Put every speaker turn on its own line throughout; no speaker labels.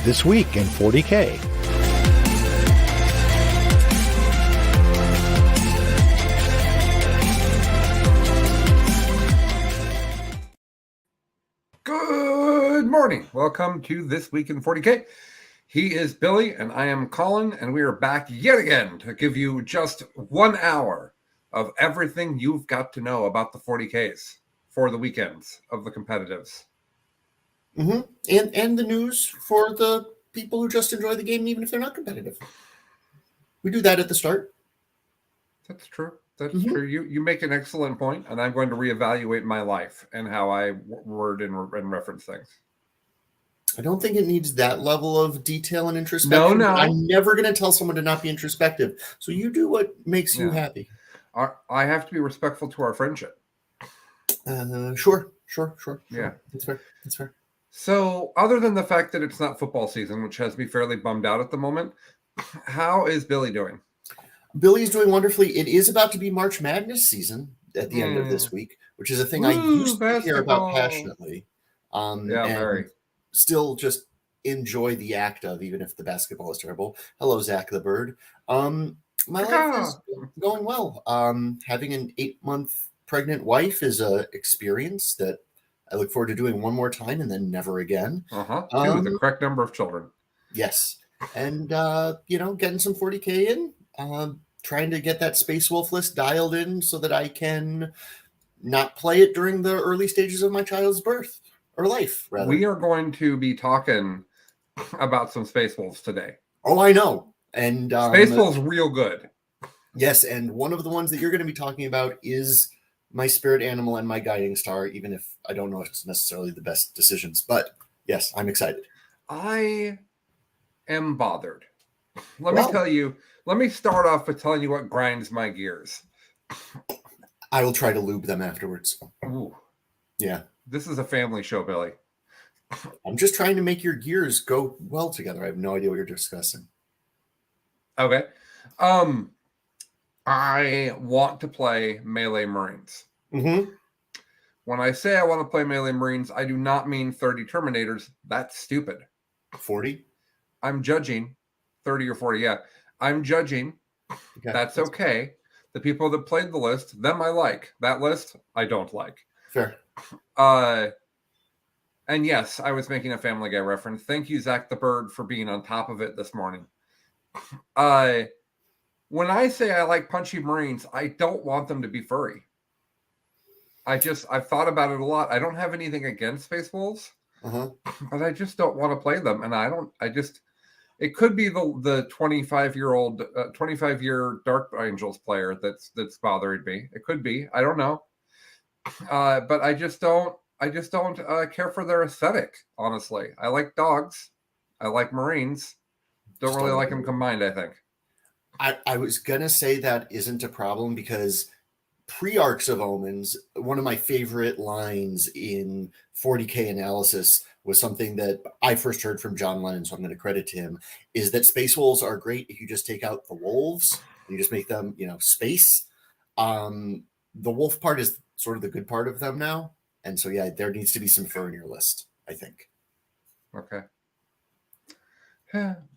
This Week in 40K.
Good morning. Welcome to This Week in 40K. He is Billy and I am Colin, and we are back yet again to give you just 1 hour of everything you've got to know about the 40Ks for the weekends of the competitives.
Mm-hmm. And the news for the people who just enjoy the game, even if they're not competitive. We do that at the start.
That's true. That's true. You make an excellent point, and I'm going to reevaluate my life and how I word and reference things.
I don't think it needs that level of detail and introspection.
No.
I'm never going to tell someone to not be introspective. So you do what makes you happy.
I have to be respectful to our friendship.
Sure.
Yeah.
That's fair.
So, other than the fact that it's not football season, which has me fairly bummed out at the moment, how is Billy doing?
Billy's doing wonderfully. It is about to be March Madness season at the end of this week, which is a thing I used to care about passionately.
Very.
Still just enjoy the act of, even if the basketball is terrible. Hello, Zach the Bird. My life is going well. Having an 8-month pregnant wife is a experience that I look forward to doing one more time and then never again.
The correct number of children.
Yes. And, getting some 40K in, trying to get that Space Wolf list dialed in so that I can not play it during the early stages of my child's birth or life, rather.
We are going to be talking about some Space Wolves today.
Oh, I know. And
Space Wolves real good.
Yes, and one of the ones that you're going to be talking about is my spirit animal and my guiding star, even if I don't know if it's necessarily the best decisions. But yes, I'm excited.
I am bothered. Let me start off with telling you what grinds my gears.
I will try to lube them afterwards.
Ooh.
Yeah.
This is a family show, Billy.
I'm just trying to make your gears go well together. I have no idea what you're discussing.
Okay. I want to play Melee Marines.
Mm-hmm.
When I say I want to play Melee Marines, I do not mean 30 Terminators. That's stupid.
40?
I'm judging 30 or 40. Yeah. I'm judging. Okay. That's okay. The people that played the list, them I like. That list, I don't like.
Fair.
And yes, I was making a Family Guy reference. Thank you, Zach the Bird, for being on top of it this morning. When I say I like punchy Marines, I don't want them to be furry. I've thought about it a lot. I don't have anything against Space Wolves, but I just don't want to play them. And it could be the 25-year Dark Angels player that's bothering me. It could be. I don't know. But I just don't care for their aesthetic, honestly. I like dogs. I like Marines. Don't really like them combined, I think.
I was going to say that isn't a problem because pre-Arcs of Omens, one of my favorite lines in 40K analysis was something that I first heard from John Lennon, so I'm going to credit to him, is that Space Wolves are great if you just take out the wolves, you just make them, space. The wolf part is sort of the good part of them now. And so, yeah, there needs to be some fur in your list, I think.
Okay.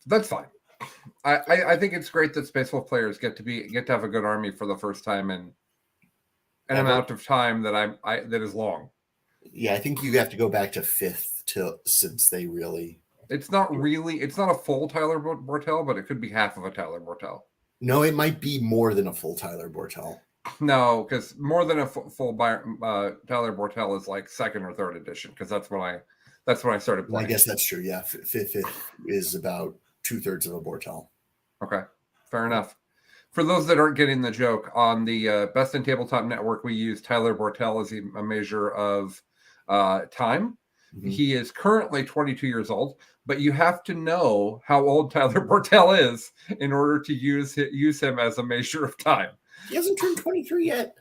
That's fine. I think it's great that Space Wolf players get to have a good army for the first time in an amount of time that is long.
Yeah, I think you have to go back to 5th since they really.
It's not a full Tyler Bortel, but it could be half of a Tyler Bortel.
No, it might be more than a full Tyler Bortel.
No, because more than a full Tyler Bortel is like 2nd or 3rd edition, because that's when I started playing.
Well, I guess that's true. Yeah, 5th is about 2/3 of a Bortel.
Okay, fair enough. For those that aren't getting the joke, on the Best in Tabletop Network, we use Tyler Bortel as a measure of time. Mm-hmm. He is currently 22 years old, but you have to know how old Tyler Bortel is in order to use him as a measure of time.
He hasn't turned 23 yet.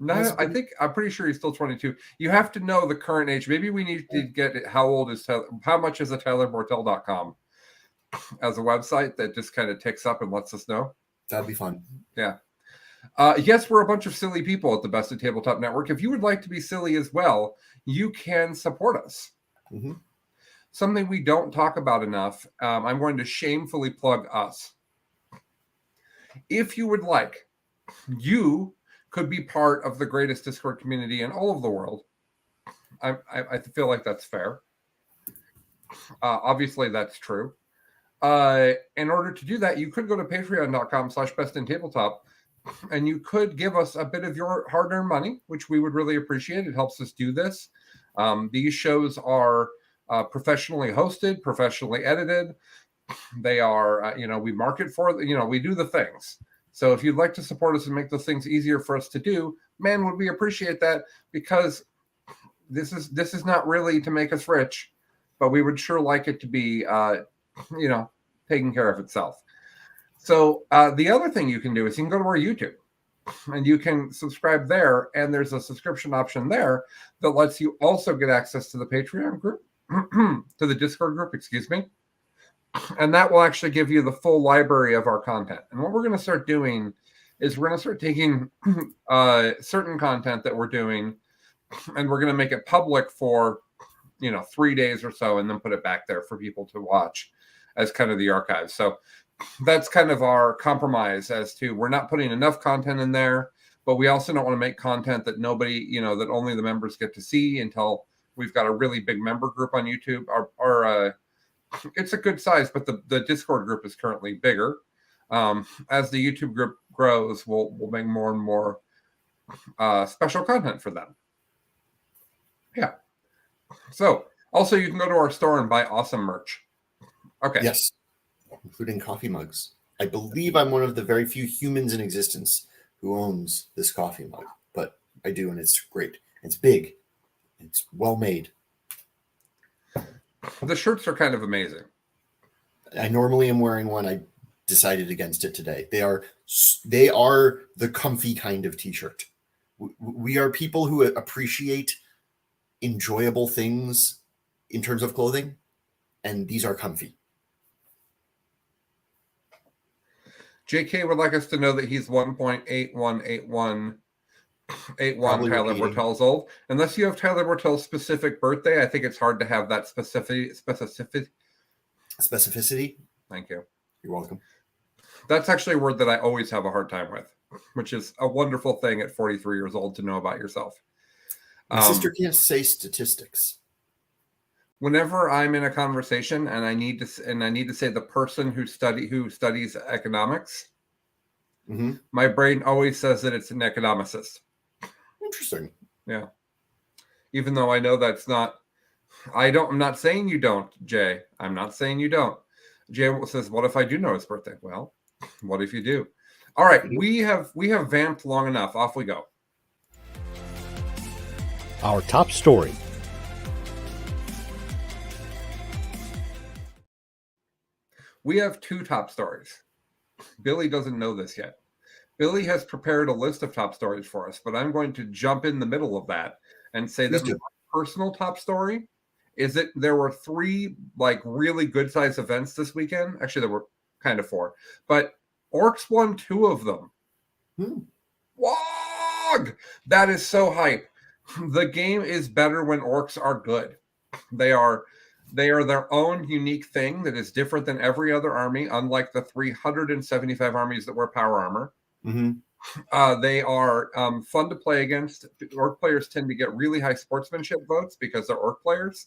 No, I'm pretty sure he's still 22. You have to know the current age. Maybe we need to get how much is a TylerBortel.com as a website that just kind of ticks up and lets us know.
That'd be fun.
Yeah. Yes, we're a bunch of silly people at the Best of Tabletop Network. If you would like to be silly as well, you can support us.
Mm-hmm.
something we don't talk about enough. I'm going to shamefully plug us. If you would like, you could be part of the greatest Discord community in all of the world. I feel like that's fair. Obviously, that's true. In order to do that, you could go to patreon.com/bestintabletop, and you could give us a bit of your hard-earned money, which we would really appreciate. It helps us do this. These shows are professionally hosted, professionally edited. They are, we market for, we do the things. So if you'd like to support us and make those things easier for us to do, man, would we appreciate that, because this is not really to make us rich, but we would sure like it to be, taking care of itself. So the other thing you can do is you can go to our YouTube and you can subscribe there. And there's a subscription option there that lets you also get access to the Patreon group, to the Discord group, excuse me. And that will actually give you the full library of our content. And what we're going to start doing is we're going to start taking certain content that we're doing, and we're going to make it public for 3 days or so, and then put it back there for people to watch as kind of the archive. So that's kind of our compromise as to, we're not putting enough content in there, but we also don't want to make content that nobody, that only the members get to see until we've got a really big member group on YouTube. Our it's a good size, but the Discord group is currently bigger. As the YouTube group grows, we'll make more and more special content for them. Yeah. So also you can go to our store and buy awesome merch. Okay.
Yes, including coffee mugs. I believe I'm one of the very few humans in existence who owns this coffee mug, but I do, and it's great. It's big. It's well made.
The shirts are kind of amazing.
I normally am wearing one. I decided against it today. They are the comfy kind of t-shirt. We are people who appreciate enjoyable things in terms of clothing, and these are comfy.
JK would like us to know that he's 1.818181 Tyler Bortel's old. Unless you have Tyler Bortel's specific birthday, I think it's hard to have that specificity. Thank you.
You're welcome.
That's actually a word that I always have a hard time with, which is a wonderful thing at 43 years old to know about yourself.
My sister can't say statistics.
Whenever I'm in a conversation and I need to say the person who studies economics, my brain always says that it's an economicist.
Interesting.
Yeah. Even though I know that's not, I'm not saying you don't, Jay. I'm not saying you don't. Jay says, what if I do know his birthday? Well, what if you do? All right. We have vamped long enough. Off we go.
Our top story.
We have two top stories. Billy doesn't know this yet. Billy has prepared a list of top stories for us, but I'm going to jump in the middle of that and say that my personal top story is that there were 3 really good sized events this weekend. Actually, there were kind of 4, but Orcs won 2 of them. Wog! That is so hype. The game is better when Orcs are good. They are their own unique thing that is different than every other army, unlike the 375 armies that wear power armor. They are fun to play against. Orc players tend to get really high sportsmanship votes because they're Orc players.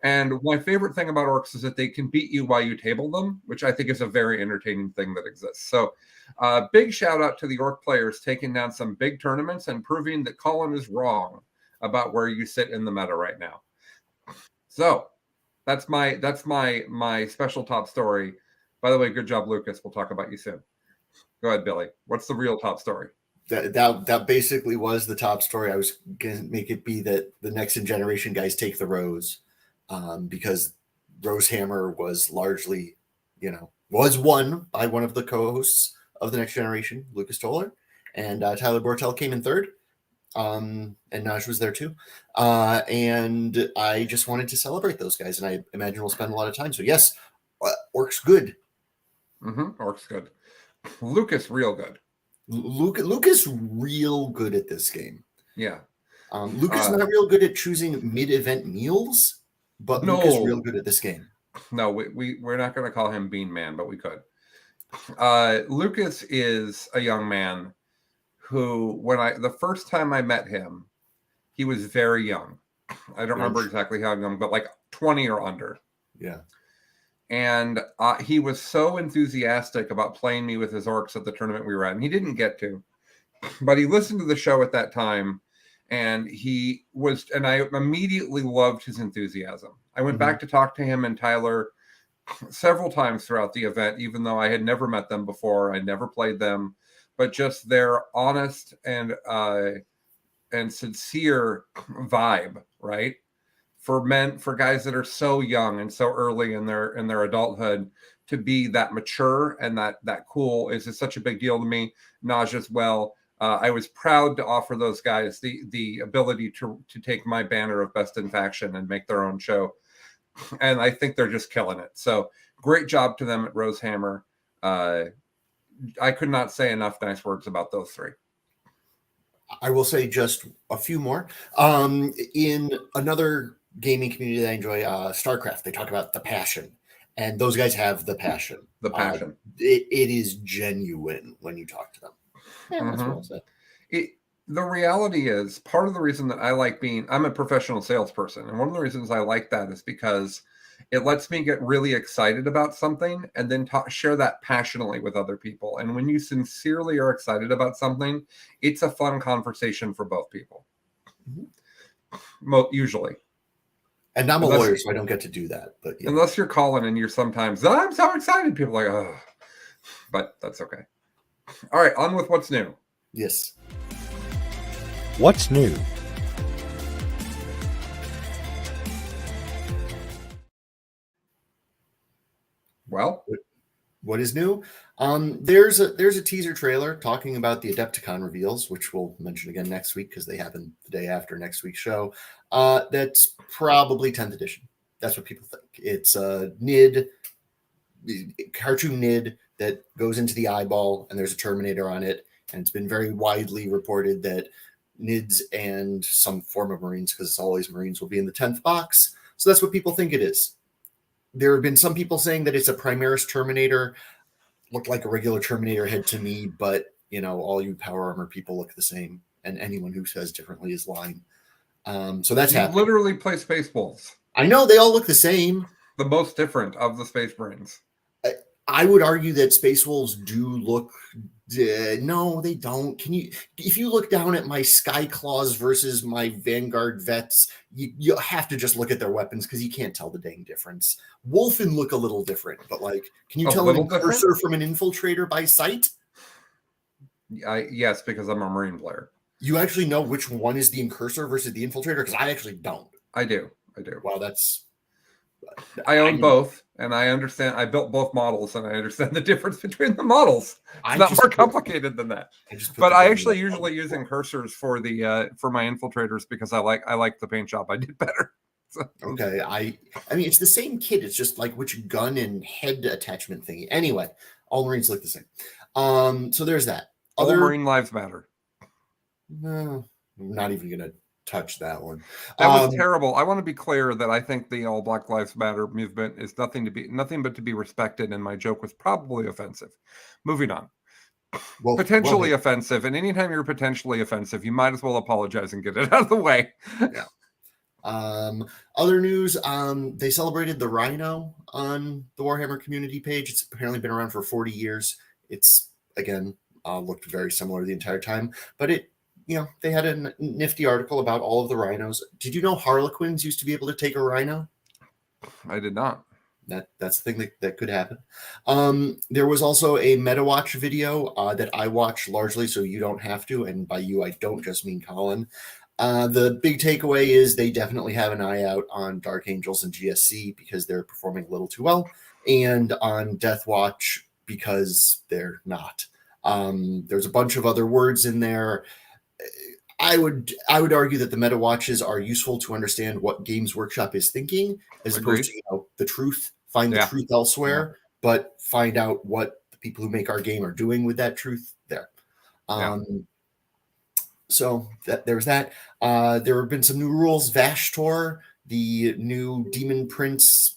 And my favorite thing about Orcs is that they can beat you while you table them, which I think is a very entertaining thing that exists. So big shout out to the Orc players taking down some big tournaments and proving that Colin is wrong about where you sit in the meta right now. So that's my special top story. By the way, good job, Lucas. We'll talk about you soon. Go ahead, Billy. What's the real top story?
That basically was the top story. I was going to make it be that the Next Generation guys take the Rose, because Rosehammer was largely, was won by one of the co-hosts of the Next Generation, Lucas Toller, and Tyler Bortel came in third. And Naj was there too. And I just wanted to celebrate those guys, and I imagine we'll spend a lot of time. So yes, Orcs good.
Orcs good. Lucas real good.
Lucas real good at this game.
Yeah.
Lucas not real good at choosing mid-event meals. but Luke is real
No,
good at this game.
no, we're not going to call him Bean Man, but we could. Lucas is a young man who, the first time I met him, he was very young. I don't remember exactly how young, but like 20 or under.
Yeah.
And he was so enthusiastic about playing me with his orcs at the tournament we were at. And he didn't get to, but he listened to the show at that time. And I immediately loved his enthusiasm. I went back to talk to him and Tyler several times throughout the event, even though I had never met them before. I never played them, but just their honest and sincere vibe, right? For guys that are so young and so early in their adulthood, to be that mature and that cool is such a big deal to me. Naj as well. I was proud to offer those guys the ability to take my banner of Best in Faction and make their own show. And I think they're just killing it. So great job to them at Rosehammer. I could not say enough nice words about those three.
I will say just a few more. In another gaming community that I enjoy, StarCraft, they talk about the passion. And those guys have the passion.
The passion.
It is genuine when you talk to them. Yeah, that's what I'll say.
The reality is, part of the reason that I like I'm a professional salesperson. And one of the reasons I like that is because it lets me get really excited about something and then share that passionately with other people. And when you sincerely are excited about something, it's a fun conversation for both people. Usually.
And I'm a lawyer, so I don't get to do that. But yeah.
Unless you're calling and you're sometimes, I'm so excited. People are like, oh, but that's okay. All right, on with what's new.
Yes.
What's new?
Well,
what is new? There's a teaser trailer talking about the Adepticon reveals, which we'll mention again next week because they happen the day after next week's show. That's probably 10th edition. That's what people think. It's a Nid, cartoon Nid that goes into the eyeball, and there's a Terminator on it. And it's been very widely reported that Nids and some form of Marines, because it's always Marines, will be in the 10th box. So that's what people think it is. There have been some people saying that it's a Primaris Terminator. Looked like a regular Terminator head to me, but all you power armor people look the same, and anyone who says differently is lying. So that's happening.
Literally play Spaceballs.
I know they all look the same.
The most different of the Space Marines.
I would argue that Space Wolves do look. No, they don't. If you look down at my Sky Claws versus my Vanguard Vets, you have to just look at their weapons because you can't tell the dang difference. Wolfen look a little different, but can you tell an Incursor from an Infiltrator by sight?
Yes, because I'm a Marine player.
You actually know which one is the Incursor versus the Infiltrator? Because I actually don't.
I do.
Wow,
I own both, and I understand. I built both models, and I understand the difference between the models. It's not more complicated than that. But I actually usually use Incursors for my Infiltrators because I like the paint job I did better. So.
Okay, I mean it's the same kit. It's just like which gun and head attachment thingy. Anyway, all Marines look the same. So there's that.
All Marine lives matter.
No, I'm not even gonna touch that one.
That was terrible. I want to be clear that I think the All Black Lives Matter movement is nothing but to be respected, and my joke was probably offensive. Moving on. Potentially offensive, and anytime you're potentially offensive, you might as well apologize and get it out of the way.
Yeah. Other news, they celebrated the Rhino on the Warhammer community page. It's apparently been around for 40 years. It's again looked very similar the entire time, but they had a nifty article about all of the rhinos. Did you know Harlequins used to be able to take a rhino?
I did not.
That's the thing that could happen. There was also a MetaWatch video that I watch largely, so you don't have to. And by you, I don't just mean Colin. The big takeaway is they definitely have an eye out on Dark Angels and GSC because they're performing a little too well, and on Death Watch because they're not. There's a bunch of other words in there. I would argue that the meta watches are useful to understand what Games Workshop is thinking, as opposed to the truth. Find the truth elsewhere, but find out what the people who make our game are doing with that truth there. So there's that. There have been some new rules. Vashtor, The new Demon Prince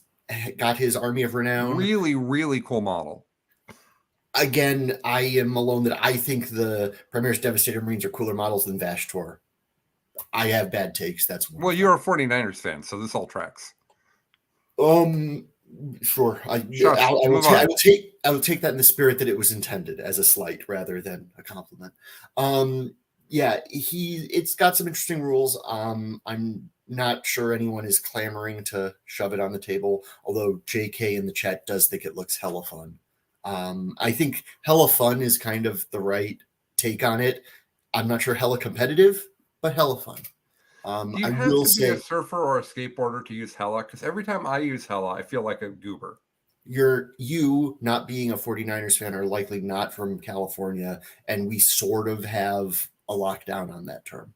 got his Army of Renown.
Really, really cool model.
Again, I am alone that I think the Primaris Devastator Marines are cooler models than Vashtor. I have bad takes. That's one.
Well, you're a 49ers fan, so this all tracks.
Sure. I will take that in the spirit that it was intended as a slight rather than a compliment. Yeah, it's got some interesting rules. I'm not sure anyone is clamoring to shove it on the table, although JK in the chat does think it looks hella fun. I think hella fun is kind of the right take on it. I'm not sure hella competitive, but hella fun.
Do you have to be a surfer or a skateboarder to use hella? Because every time I use hella, I feel like a goober.
You not being a 49ers fan are likely not from California, and we sort of have a lockdown on that term.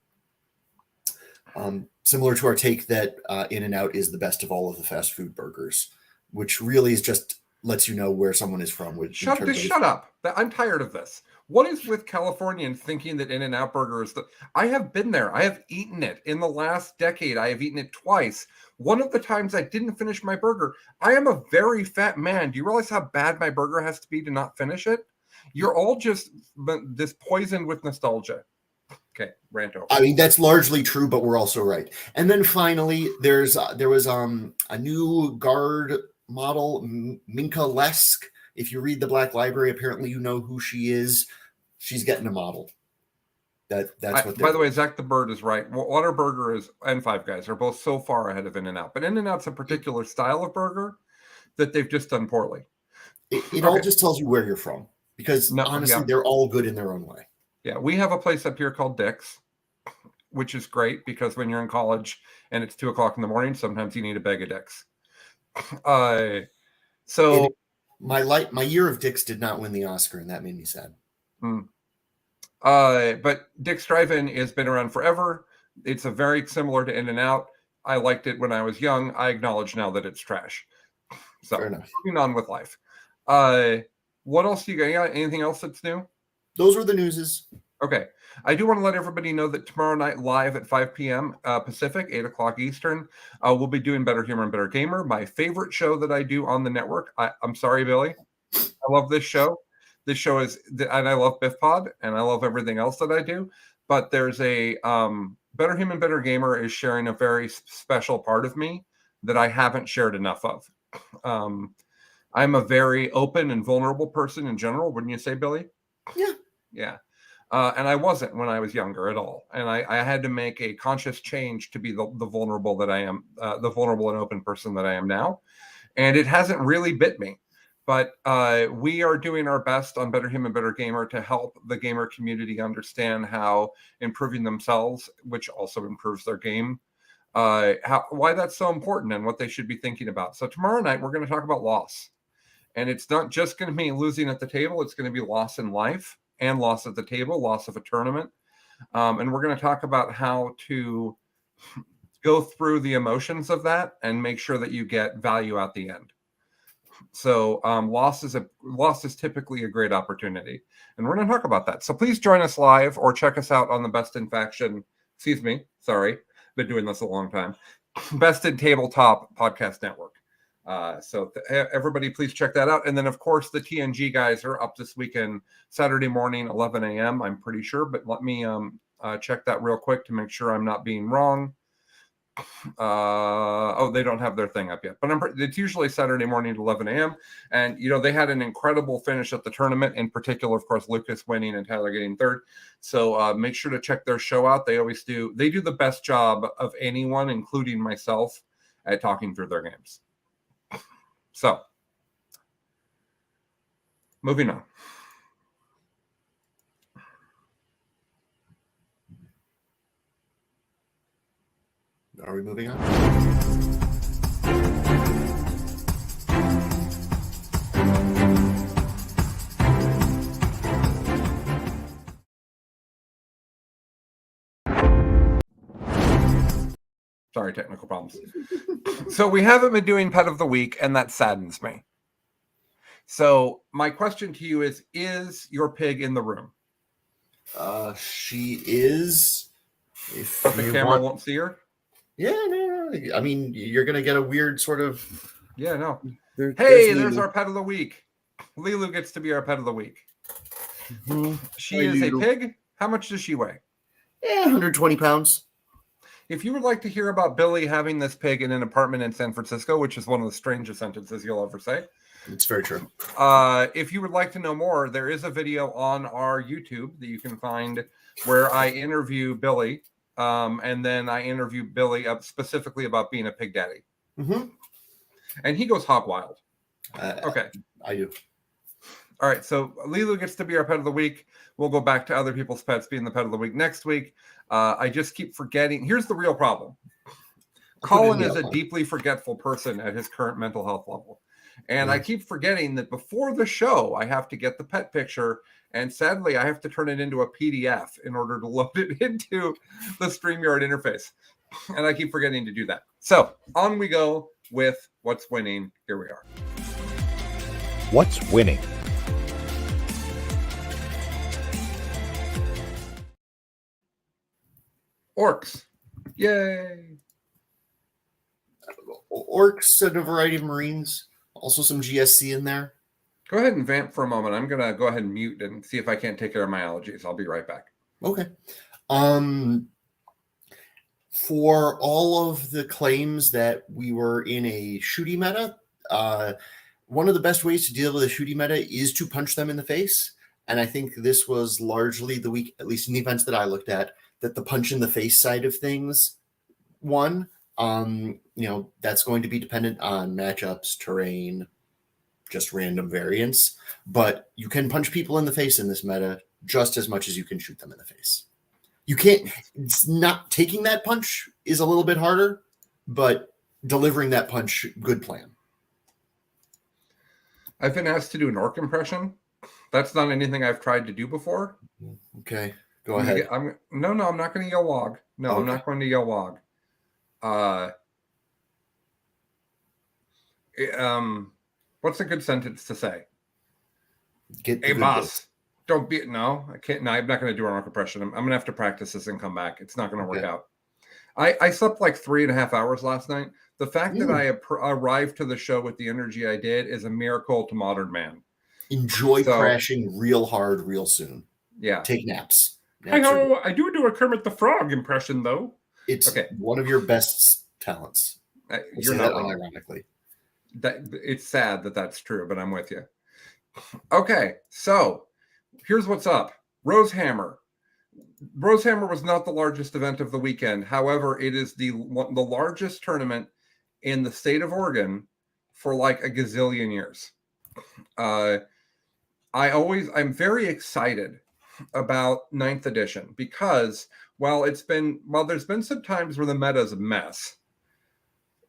Similar to our take that In-N-Out is the best of all of the fast food burgers, which really is just lets you know where someone is from.
Shut up. I'm tired of this. What is with Californians thinking that In-N-Out Burger is I have been there. I have eaten it in the last decade. I have eaten it twice. One of the times I didn't finish my burger. I am a very fat man. Do you realize how bad my burger has to be to not finish it? You're all just this poisoned with nostalgia. Okay, rant over.
I mean, that's largely true, but we're also right. And then finally, there was a new guard model, Minka Lesk. If you read the Black Library, apparently you know who she is. She's getting a model. That's what.
By the way, Zach the Bird is right. Whataburger and Five Guys are both so far ahead of In-N-Out, but In-N-Out's a particular style of burger that they've just done poorly.
It all just tells you where you're from, because honestly, they're all good in their own way.
Yeah, we have a place up here called Dick's, which is great because when you're in college and it's 2:00 in the morning, sometimes you need a bag of Dick's.
My year of Dick's did not win the Oscar, and that made me sad.
But Dick's Drive-In has been around forever. It's a very similar to In-N-Out. I liked it when I was young. I acknowledge now that it's trash. So moving on with life. What else do you got? Anything else that's new?
Those were the newses.
Okay. I do want to let everybody know that tomorrow night live at 5 p.m. Pacific, 8:00 Eastern, we'll be doing Better Humor and Better Gamer, my favorite show that I do on the network. I'm sorry, Billy. I love this show. This show and I love Biff Pod, and I love everything else that I do. But there's a Better Human, Better Gamer is sharing a very special part of me that I haven't shared enough of. I'm a very open and vulnerable person in general, wouldn't you say, Billy?
Yeah.
Yeah. And I wasn't when I was younger at all. And I had to make a conscious change to be the vulnerable that I am, the vulnerable and open person that I am now. And it hasn't really bit me. But we are doing our best on Better Human, Better Gamer to help the gamer community understand how improving themselves, which also improves their game, why that's so important and what they should be thinking about. So tomorrow night, we're going to talk about loss. And it's not just going to be losing at the table. It's going to be loss in life and loss at the table, loss of a tournament. And we're going to talk about how to go through the emotions of that and make sure that you get value at the end. So loss is typically a great opportunity. And we're going to talk about that. So please join us live or check us out on the Best in Faction. Excuse me. Sorry. Been doing this a long time. Best in Tabletop Podcast Network. So everybody, please check that out. And then, of course, the TNG guys are up this weekend, Saturday morning, 11 a.m., I'm pretty sure. But let me check that real quick to make sure I'm not being wrong. They don't have their thing up yet. But it's usually Saturday morning at 11 a.m. And, they had an incredible finish at the tournament. In particular, of course, Lucas winning and Tyler getting third. So make sure to check their show out. They always do. They do the best job of anyone, including myself, at talking through their games. So, moving on.
Are we moving on?
Sorry, technical problems. So we haven't been doing Pet of the Week, and that saddens me. So my question to you is your pig in the room?
She is. If
but the camera won't see her?
Yeah, no. I mean, you're gonna get a weird sort of.
Yeah, no.
There's
There's our pet of the week. Lilu gets to be our pet of the week. She is a pig. How much does she weigh?
120 pounds.
If you would like to hear about Billy having this pig in an apartment in San Francisco, which is one of the strangest sentences you'll ever say.
It's very true.
If you would like to know more, there is a video on our YouTube that you can find where I interview Billy. And then I interview Billy specifically about being a pig daddy. And he goes hog wild. Okay.
I do.
All right. So Lilu gets to be our pet of the week. We'll go back to other people's pets being the pet of the week next week. I just keep forgetting. Here's the real problem. Colin is a deeply forgetful person at his current mental health level. And I keep forgetting that before the show, I have to get the pet picture. And sadly, I have to turn it into a PDF in order to load it into the StreamYard interface. And I keep forgetting to do that. So on we go with what's winning. Here we are.
What's winning?
Orcs. Yay.
Orcs and a variety of Marines. Also some GSC in there.
Go ahead and vamp for a moment. I'm going to go ahead and mute and see if I can't take care of my allergies. I'll be right back.
Okay. For all of the claims that we were in a shooty meta, one of the best ways to deal with a shooty meta is to punch them in the face. And I think this was largely the week, at least in the events that I looked at, that the punch in the face side of things won. That's going to be dependent on matchups, terrain, just random variants. But you can punch people in the face in this meta just as much as you can shoot them in the face. You can't, it's not taking that punch is a little bit harder, but delivering that punch, good plan.
I've been asked to do an orc impression. That's not anything I've tried to do before.
Okay, go ahead.
No, I'm not going to yell wog. No, okay. I'm not going to yell wog. What's a good sentence to say? Hey, boss. Don't be no. I can't. No, I'm not going to do an orc impression. I'm going to have to practice this and come back. It's not going to work out. I slept like 3.5 hours last night. The fact that I arrived to the show with the energy I did is a miracle to modern man.
Crashing real hard, real soon.
Yeah.
Take naps.
I do a Kermit the Frog impression though.
It's one of your best talents.
You're not
wrong, ironically.
It's sad that that's true, but I'm with you. Okay, so here's what's up. Rosehammer. Rosehammer was not the largest event of the weekend. However, it is the largest tournament in the state of Oregon for like a gazillion years. I'm very excited about 9th edition because while there's been some times where the meta is a mess,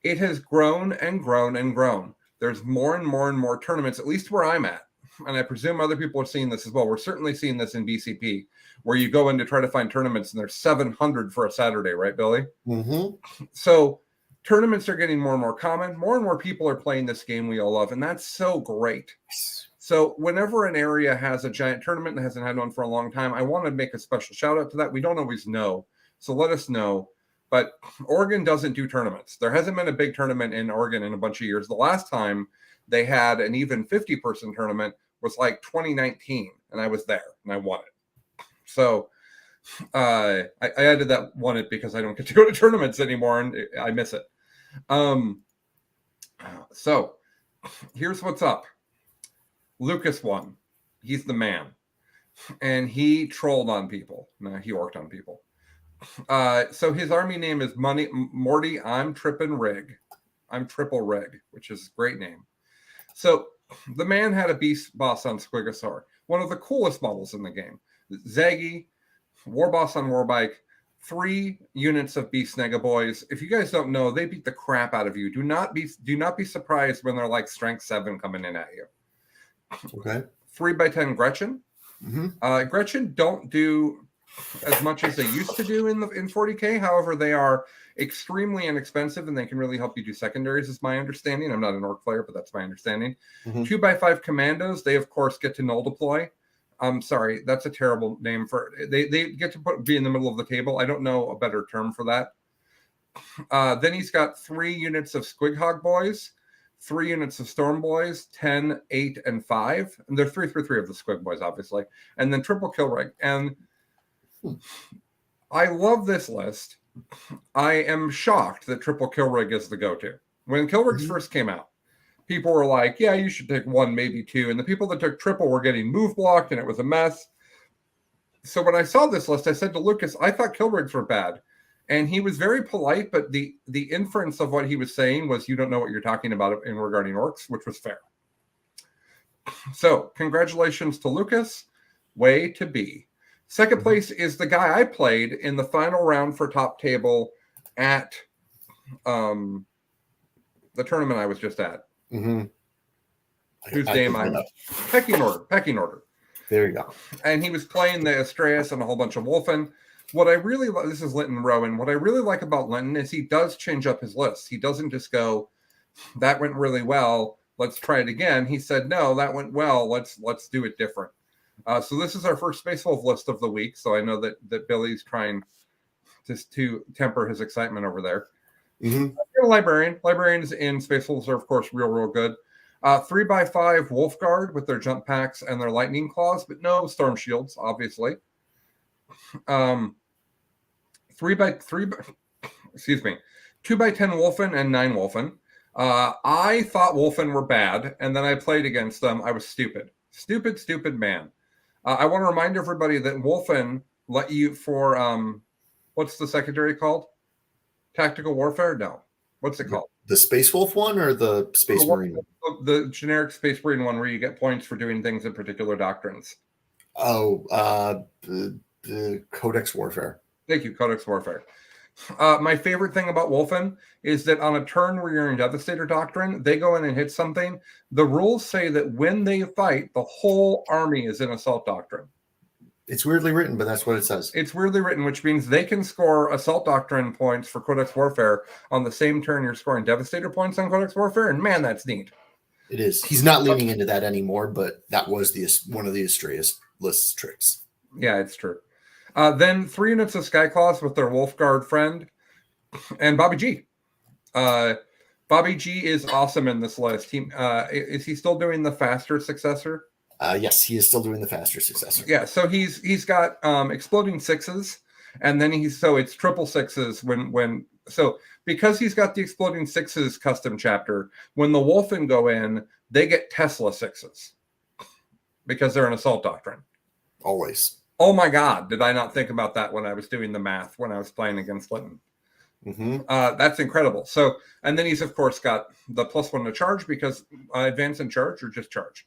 it has grown and grown and grown. There's more and more and more tournaments, at least where I'm at. And I presume other people are seeing this as well. We're certainly seeing this in BCP, where you go in to try to find tournaments and there's 700 for a Saturday, right, Billy?
Mm-hmm.
So tournaments are getting more and more common. More and more people are playing this game we all love, and that's so great. So whenever an area has a giant tournament and hasn't had one for a long time, I want to make a special shout out to that. We don't always know, so let us know. But Oregon doesn't do tournaments. There hasn't been a big tournament in Oregon in a bunch of years. The last time they had an even 50-person tournament was like 2019, and I was there, and I won it. So I added that won it because I don't get to go to tournaments anymore, and I miss it. So here's what's up. Lucas won. He's the man. And he trolled on people. No, he worked on people. So his army name is Morty I'm Trippin' Rig. I'm Triple Rig, which is a great name. So the man had a beast boss on Squigosaur, one of the coolest models in the game. Zaggy, war boss on Warbike, 3 units of Beast Negaboys. If you guys don't know, they beat the crap out of you. Do not be surprised when they're like strength 7 coming in at you.
Okay.
3x10 Gretchen.
Mm-hmm.
Gretchen don't do as much as they used to do in 40K. However, they are extremely inexpensive and they can really help you do secondaries, is my understanding. I'm not an orc player, but that's my understanding. 2x5 commandos, they of course get to null deploy. I'm sorry, that's a terrible name for they get to be in the middle of the table. I don't know a better term for that. Then he's got 3 units of Squighog Boys, 3 units of Storm Boys, 10, 8, and 5. And they're 3 of the Squig Boys, obviously. And then triple Kilrig. And I love this list. I am shocked that triple Kilrig is the go-to. When Kilrigs first came out, people were like, yeah, you should take 1, maybe 2. And the people that took triple were getting move blocked, and it was a mess. So when I saw this list, I said to Lucas, I thought Kilrigs were bad. And he was very polite, but the inference of what he was saying was, you don't know what you're talking about in regarding orcs, which was fair. So congratulations to Lucas. Way to be. Second place is the guy I played in the final round for top table at the tournament I was just at. Whose name I'm pecking order.
There you go.
And he was playing the Astraeus and a whole bunch of Wolfen. What I really like, this is Linton Rowan. What I really like about Linton is he does change up his list. He doesn't just go, that went really well, let's try it again. He said, no, that went well, let's do it different. So this is our first Space Wolf list of the week. So I know that Billy's trying just to temper his excitement over there. Librarian. Librarians in Space Wolves are, of course, real good. 3x5 Wolf Guard with their jump packs and their lightning claws, but no storm shields, obviously. 2x10 Wolfen and 9 Wolfen. I thought Wolfen were bad, and then I played against them. I was stupid man. I want to remind everybody that Wolfen let you for what's the secondary called? Tactical warfare? No. What's it called?
The Space Wolf one or the Space Marine one?
The generic Space Marine one, where you get points for doing things in particular doctrines.
Oh, the Codex Warfare.
Thank you, Codex Warfare. My favorite thing about Wolfen is that on a turn where you're in Devastator Doctrine, they go in and hit something. The rules say that when they fight, the whole army is in Assault Doctrine.
It's weirdly written, but that's what it says.
It's weirdly written, which means they can score Assault Doctrine points for Codex Warfare on the same turn you're scoring Devastator points on Codex Warfare, and man, that's neat.
It is. He's not leaning into that anymore, but that was one of the Astraeus list's tricks.
Yeah, it's true. Then 3 units of Skyclaws with their Wolf Guard friend, and Bobby G. Bobby G is awesome in this list. Is he still doing the faster successor?
Yes, he is still doing the faster successor.
Yeah, so he's got exploding 6s, and then it's triple 6s so because he's got the exploding 6s custom chapter, when the Wolfen go in, they get Tesla 6s because they're an Assault Doctrine.
Always.
Oh my God, did I not think about that when I was doing the math when I was playing against Linton? That's incredible. So, and then he's of course got the +1 to charge because advance and charge or just charge.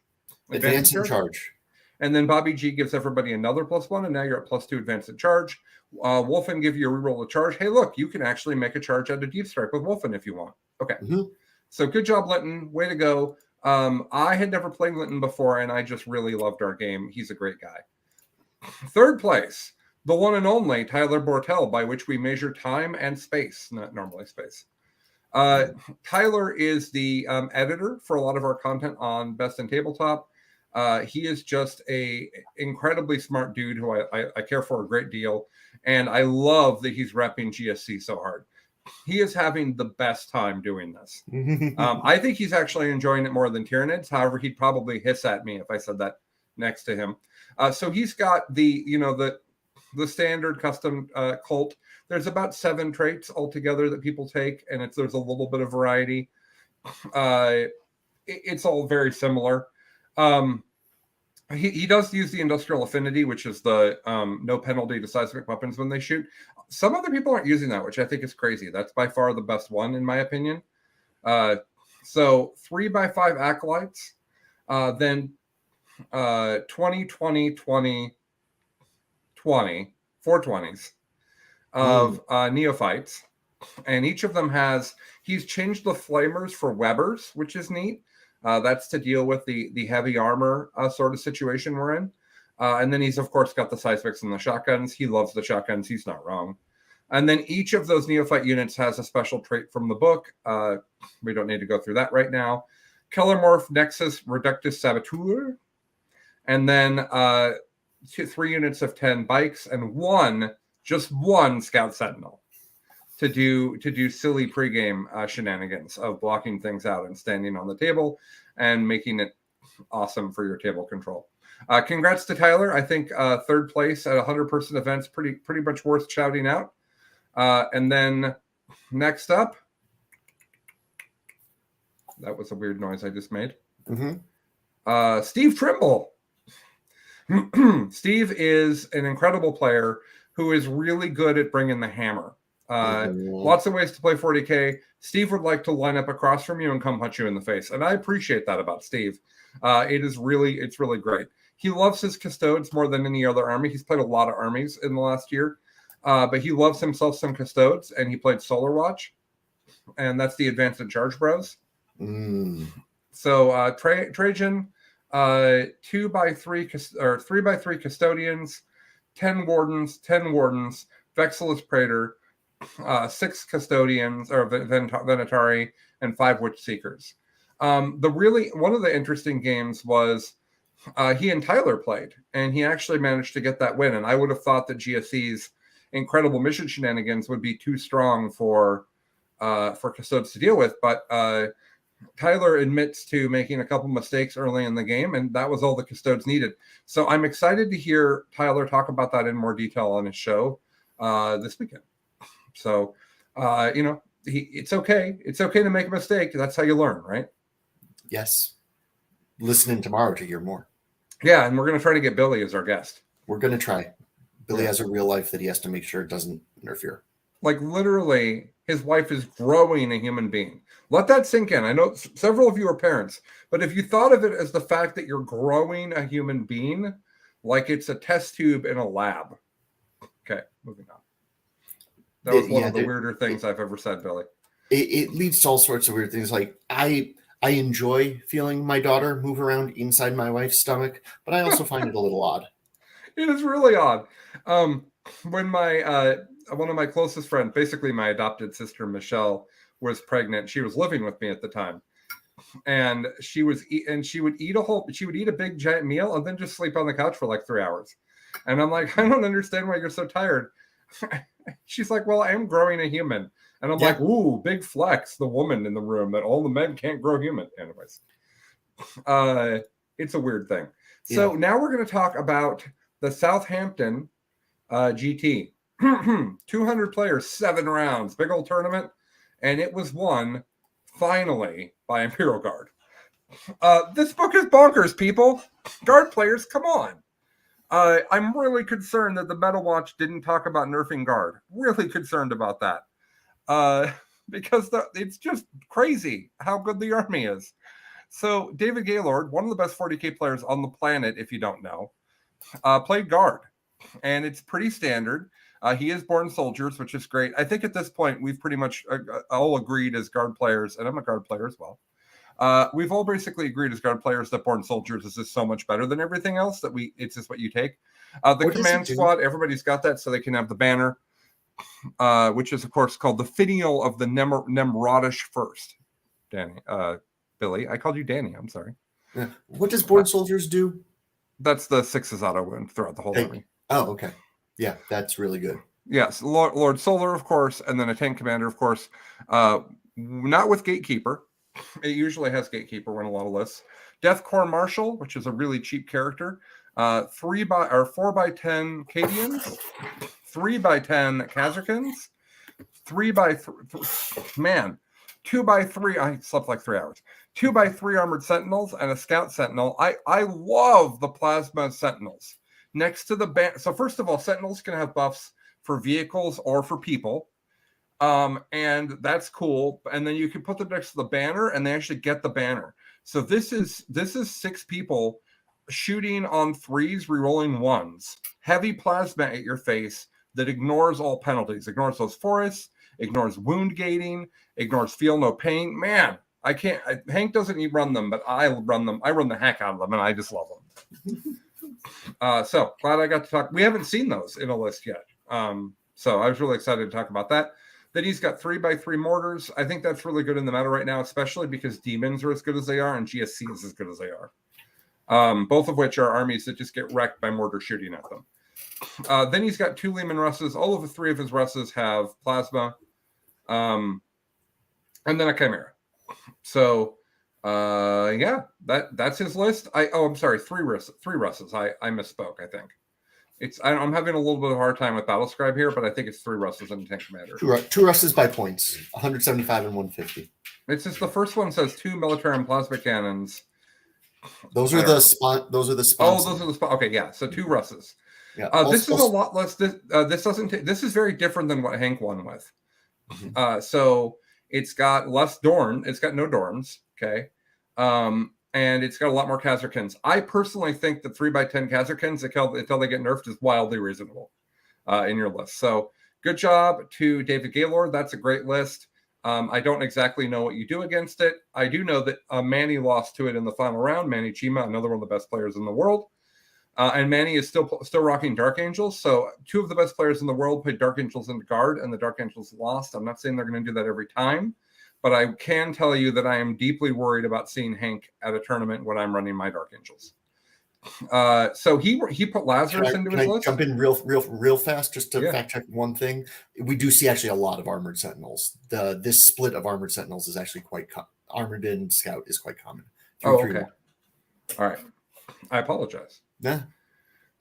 Advance and charge.
And then Bobby G gives everybody another +1, and now you're at +2 advance and charge. Wolfen give you a reroll to charge. Hey, look, you can actually make a charge out of Deep Strike with Wolfen if you want. Okay. So good job, Linton. Way to go. I had never played Linton before, and I just really loved our game. He's a great guy. Third place, the one and only Tyler Bortel, by which we measure time and space, not normally space. Tyler is the editor for a lot of our content on Best in Tabletop. He is just a incredibly smart dude who I care for a great deal. And I love that he's repping GSC so hard. He is having the best time doing this. I think he's actually enjoying it more than Tyranids. However, he'd probably hiss at me if I said that next to him. So he's got the standard custom cult. There's about 7 traits altogether that people take, and there's a little bit of variety. It's all very similar. He does use the industrial affinity, which is the no penalty to seismic weapons when they shoot. Some other people aren't using that, which I think is crazy. That's by far the best one, in my opinion. So 3x5 acolytes, then 20, 20, 20, 20, 4 20s of neophytes. And each of them he's changed the flamers for Webers, which is neat. That's to deal with the heavy armor sort of situation we're in. And then he's, of course, got the seismics and the shotguns. He loves the shotguns. He's not wrong. And then each of those neophyte units has a special trait from the book. We don't need to go through that right now. Kellermorph, Nexus, Reductus, Saboteur. And then 3 units of 10 bikes and just one Scout Sentinel. to do silly pregame shenanigans of blocking things out and standing on the table and making it awesome for your table control. Congrats to Tyler. I think third place at 100-person events, pretty much worth shouting out. And then next up, that was a weird noise I just made. Steve Trimble. Steve is an incredible player who is really good at bringing the hammer. Lots of ways to play 40K. Steve would like to line up across from you and come punch you in the face. And I appreciate that about Steve. It's really great. He loves his custodes more than any other army. He's played a lot of armies in the last year. But he loves himself some custodes, and he played Solar Watch. And that's the Advanced and Charge Bros. So Trajan, 3x3 custodians, 10 wardens, Vexilus Praetor, 6 custodians or Venatari, and 5 Witch Seekers. One of the interesting games was he and Tyler played, and he actually managed to get that win. And I would have thought that GSE's incredible mission shenanigans would be too strong for Custodes to deal with, but Tyler admits to making a couple mistakes early in the game, and that was all the Custodes needed. So I'm excited to hear Tyler talk about that in more detail on his show this weekend. So, it's okay. It's okay to make a mistake. That's how you learn, right?
Yes. Listening tomorrow to hear more.
Yeah, and we're going to try to get Billy as our guest.
We're going to try. Billy has a real life that he has to make sure it doesn't interfere.
Like literally, his wife is growing a human being. Let that sink in. I know several of you are parents, but if you thought of it as the fact that you're growing a human being, like it's a test tube in a lab. Okay, moving on. That was one of the weirder things I've ever said, Billy.
It leads to all sorts of weird things. Like I enjoy feeling my daughter move around inside my wife's stomach, but I also find it a little odd.
It is really odd. When my one of my closest friends, basically my adopted sister Michelle, was pregnant, she was living with me at the time, and she would eat a big giant meal and then just sleep on the couch for like 3 hours. And I'm like, I don't understand why you're so tired. She's like, well, I am growing a human. And I'm like, ooh, big flex, the woman in the room, that all the men can't grow human. Anyways, it's a weird thing. So now we're going to talk about the Southampton GT. 200 players, 7 rounds, big old tournament. And it was won, finally, by Imperial Guard. This book is bonkers, people. Guard players, come on. I'm really concerned that the Meta Watch didn't talk about nerfing Guard. Really concerned about that. Because it's just crazy how good the army is. So David Gaylord, one of the best 40K players on the planet, if you don't know, played Guard. And it's pretty standard. He is Born Soldiers, which is great. I think at this point, we've pretty much all agreed as Guard players, and I'm a Guard player as well. We've all basically agreed as Guard players that Born Soldiers is just so much better than everything else that it's just what you take. The Command Squad, everybody's got that, so they can have the banner, which is, of course, called the Finial of the Nemrodish First. Billy, I called you Danny. I'm sorry.
Yeah. What does Born Soldiers do?
That's the 6's auto win throughout the whole army.
Oh, okay. Yeah, that's really good.
Yes, Lord Solar, of course, and then a tank commander, of course. Not with Gatekeeper. It usually has Gatekeeper win a lot of lists. Death Corps Marshal, which is a really cheap character. 4x10 Cadians, 3x10 Kazakins, 2x3. I slept like 3 hours. 2x3 Armored Sentinels and a Scout Sentinel. I love the Plasma Sentinels. Next to the banner. So first of all, Sentinels can have buffs for vehicles or for people. And that's cool. And then you can put them next to the banner and they actually get the banner. So this is 6 people shooting on 3s, rerolling 1s. Heavy plasma at your face that ignores all penalties. Ignores those forests, ignores wound gating, ignores feel no pain. Man, I can't. Hank doesn't run them, but I run them. I run the heck out of them, and I just love them. So glad I got to talk. We haven't seen those in a list yet. So I was really excited to talk about that. Then he's got 3x3 mortars. I think that's really good in the meta right now, especially because demons are as good as they are and GSC is as good as they are. Both of which are armies that just get wrecked by mortar shooting at them. Then he's got 2 Leman Russes. All of the 3 of his Russes have plasma. And then a Chimera. So yeah, that's his list. I'm sorry, three Russes. I misspoke, I think. I'm having a little bit of a hard time with Battlescribe here, but I think it's 3 Russes and a Tank Commander.
Two Russes by points, 175 and 150.
It's just the first one says 2 Militarum plasma cannons.
Those are the sponsors.
Oh, those are the okay, yeah. So 2 Russes.
Yeah.
This is a lot less. This is very different than what Hank won with. So it's got less Dorn. It's got no Dorns. Okay. And it's got a lot more Kazarkins. I personally think that 3x10 Kazarkins until they get nerfed is wildly reasonable in your list. So good job to David Gaylord. That's a great list. I don't exactly know what you do against it. I do know that Manny lost to it in the final round. Manny Chima, another one of the best players in the world. And Manny is still rocking Dark Angels. So 2 of the best players in the world played Dark Angels into guard, and the Dark Angels lost. I'm not saying they're going to do that every time, but I can tell you that I am deeply worried about seeing Hank at a tournament when I'm running my Dark Angels. So he put Lazarus into his list.
Jump in real fast just to fact check one thing. We do see actually a lot of Armored Sentinels. This split of Armored Sentinels is actually quite Armored and Scout is quite common. 3,
okay. 1. All right. I apologize.
Yeah,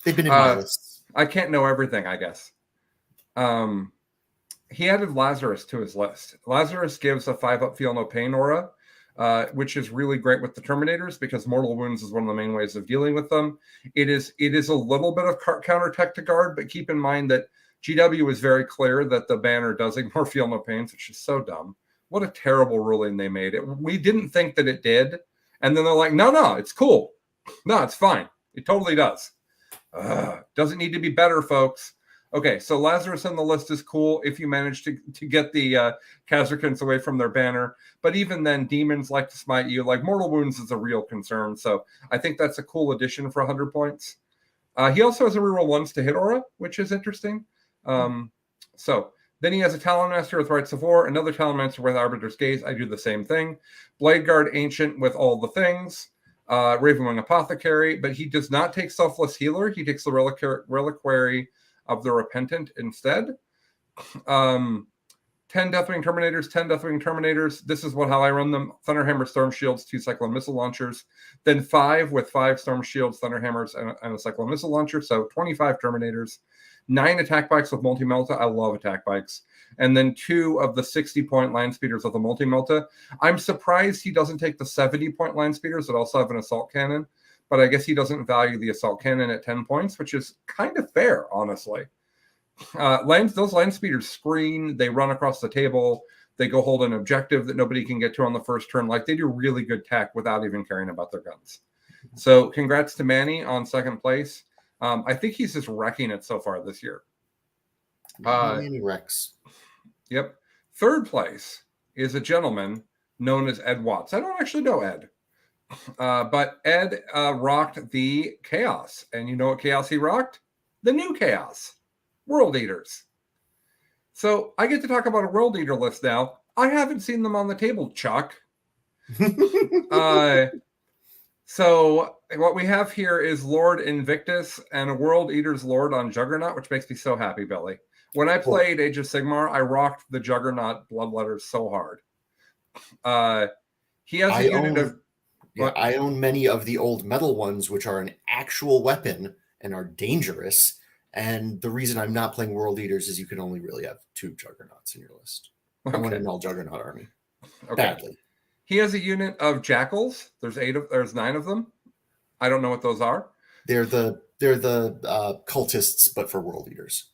they've been in my lists.
I can't know everything, I guess. He added Lazarus to his list. Lazarus gives a 5-up Feel No Pain aura, which is really great with the Terminators because Mortal Wounds is one of the main ways of dealing with them. It is a little bit of counter tech to guard, but keep in mind that GW is very clear that the banner does ignore Feel No Pains, which is so dumb. What a terrible ruling they made. We didn't think that it did. And then they're like, no, it's cool. No, it's fine. It totally does. Doesn't need to be better, folks. Okay, so Lazarus on the list is cool if you manage to get the Kazarkins away from their banner. But even then, demons like to smite you. Like Mortal Wounds is a real concern. So I think that's a cool addition for 100 points. He also has a reroll 1s to hit aura, which is interesting. So then he has a Talonmaster with Rites of War, another Talonmaster with Arbiter's Gaze. I do the same thing. Blade Guard Ancient with all the things. Ravenwing Apothecary, but he does not take Selfless Healer. He takes the Reliquary of the Repentant instead. 10 Deathwing Terminators. This is how I run them. Thunderhammer Storm Shields, 2 Cyclone Missile Launchers. Then 5 with 5 Storm Shields, Thunderhammers, and a Cyclone Missile Launcher. So 25 Terminators. 9 Attack Bikes with Multi-Melta. I love Attack Bikes. And then 2 of the 60-point Line Speeders with a Multi-Melta. I'm surprised he doesn't take the 70-point Line Speeders that also have an Assault Cannon. But I guess he doesn't value the Assault Cannon at 10 points, which is kind of fair, honestly. Those Line Speeders screen. They run across the table. They go hold an objective that nobody can get to on the first turn. Like, they do really good tech without even caring about their guns. So congrats to Manny on second place. I think he's just wrecking it so far this year.
Manny Rex.
Yep. Third place is a gentleman known as Ed Watts. I don't actually know Ed. But Ed rocked the Chaos. And you know what Chaos he rocked? The new Chaos. World Eaters. So I get to talk about a World Eater list now. I haven't seen them on the table, Chuck. So what we have here is Lord Invictus and a World Eater's Lord on Juggernaut, which makes me so happy, Billy. When I played Age of Sigmar, I rocked the Juggernaut Bloodletters so hard. He has a unit of...
Yeah, I own many of the old metal ones, which are an actual weapon and are dangerous. And the reason I'm not playing World Eaters is you can only really have 2 Juggernauts in your list. I want an all Juggernaut army.
Okay.
Badly.
He has a unit of Jackals. There's 9 of them. I don't know what those are.
They're the cultists, but for World Eaters.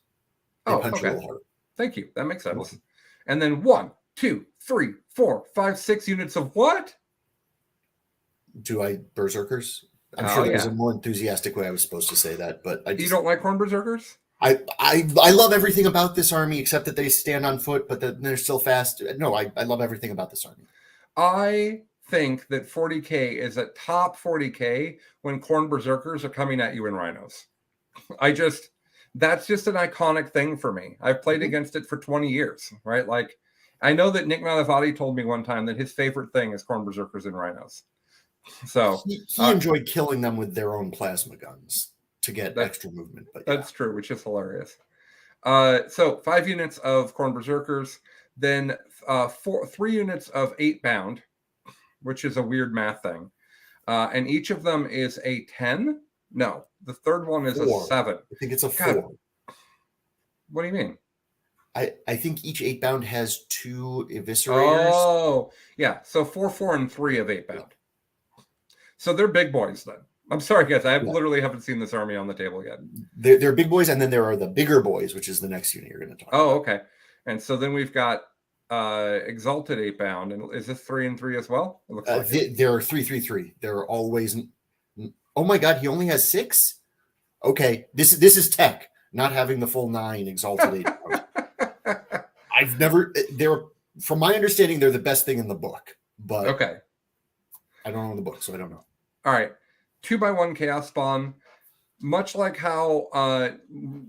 They punch a little harder.
Thank you. That makes sense. And then 1, 2, 3, 4, 5, 6 units of what?
Do I Berserkers? I'm sure there's a more enthusiastic way I was supposed to say that, but
you don't like Khorne Berserkers?
I love everything about this army except that they stand on foot, but they're still fast. No, I love everything about this army.
I think that 40K is at top 40K when Khorne Berserkers are coming at you in Rhinos. That's just an iconic thing for me. I've played against it for 20 years, right? Like, I know that Nick Nanavati told me one time that his favorite thing is Khorne Berserkers and Rhinos. So
he enjoyed killing them with their own plasma guns to get extra movement. But
that's true, which is hilarious. So 5 units of Khorne Berserkers. then 3 units of 8 bound, which is a weird math thing. And each of them is a 10. No, the third one is
4.
a 7.
I think it's a
God.
4.
What do you mean?
I think each 8 bound has 2 eviscerators.
Oh, yeah. So 4, 4, and 3 of 8 bound. So they're big boys then. I'm sorry, guys. I literally haven't seen this army on the table yet.
They're big boys, and then there are the bigger boys, which is the next unit you're going to talk about.
Oh, okay. And so then we've got Exalted 8 bound. And is this 3 and 3 as well? It looks like
there are 3, 3, 3. There are always. Oh my God, he only has 6? Okay, this is tech, not having the full 9 Exalted 8 bound. I've never. They're, from my understanding, they're the best thing in the book. But
okay.
I don't own the book, so I don't know.
All right. 2x1 Chaos Spawn. Much like how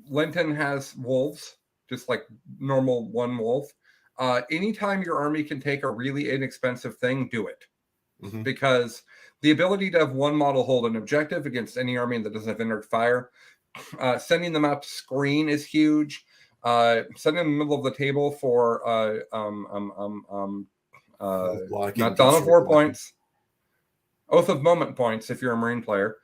Linton has wolves, just like normal 1 wolf. Anytime your army can take a really inexpensive thing, do it.
Mm-hmm.
Because the ability to have 1 model hold an objective against any army that doesn't have indirect fire, sending them out to screen is huge. Sending in the middle of the table for not Dawn of War points, Oath of Moment points if you're a Marine player,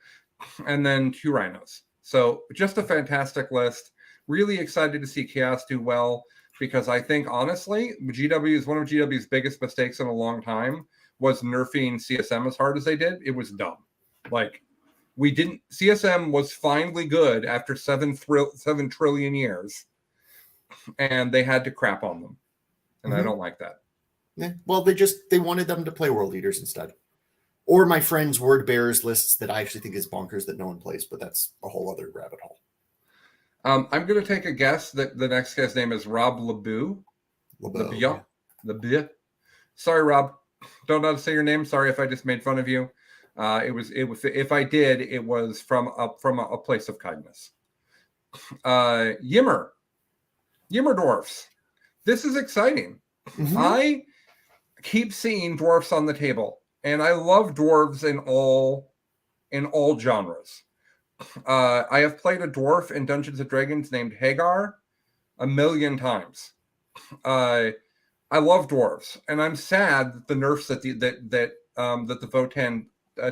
and then 2 rhinos. So just a fantastic list. Really excited to see Chaos do well, because I think honestly, one of GW's biggest mistakes in a long time was nerfing CSM as hard as they did. It was dumb. Like, CSM was finally good after 7 trillion years, and they had to crap on them. And I don't like that.
Yeah. Well, they wanted them to play World Eaters instead. Or my friend's Word Bearers lists that I actually think is bonkers that no one plays, but that's a whole other rabbit hole.
I'm going to take a guess that the next guy's name is Rob LeBeau. LeBeau. Sorry, Rob. Don't know how to say your name. Sorry if I just made fun of you. It was if I did, it was from a place of kindness. Yimmer dwarfs. This is exciting.
Mm-hmm.
I keep seeing dwarfs on the table, and I love dwarves in all genres. I have played a dwarf in Dungeons and Dragons named Hagar 1,000,000 times. I love dwarves, and I'm sad that the nerfs that the Votann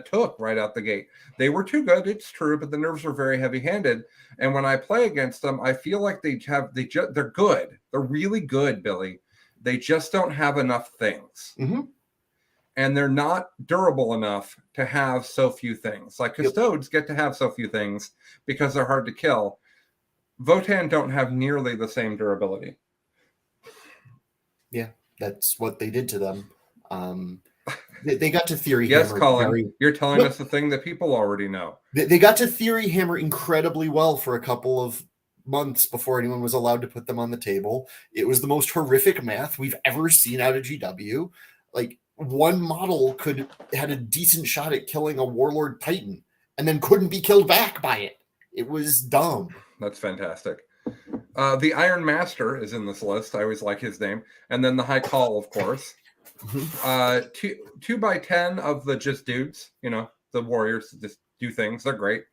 took right out the gate. They were too good, it's true, but the nerfs were very heavy-handed. And when I play against them, I feel like they're good. They're really good, Billy. They just don't have enough things.
Mm-hmm.
And they're not durable enough to have so few things. Like Custodes get to have so few things because they're hard to kill. Votann don't have nearly the same durability.
Yeah, that's what they did to them. They got to Theory
Yes,
Hammer.
Colin, you're telling us the thing that people already know.
They got to Theory Hammer incredibly well for a couple of months before anyone was allowed to put them on the table. It was the most horrific math we've ever seen out of GW. Like, 1 model had a decent shot at killing a Warlord Titan and then couldn't be killed back by it. It was dumb.
That's fantastic. The Iron Master is in this list. I always like his name. And then the High Call, of course. 2x10 of the just dudes, the warriors that just do things. They're great.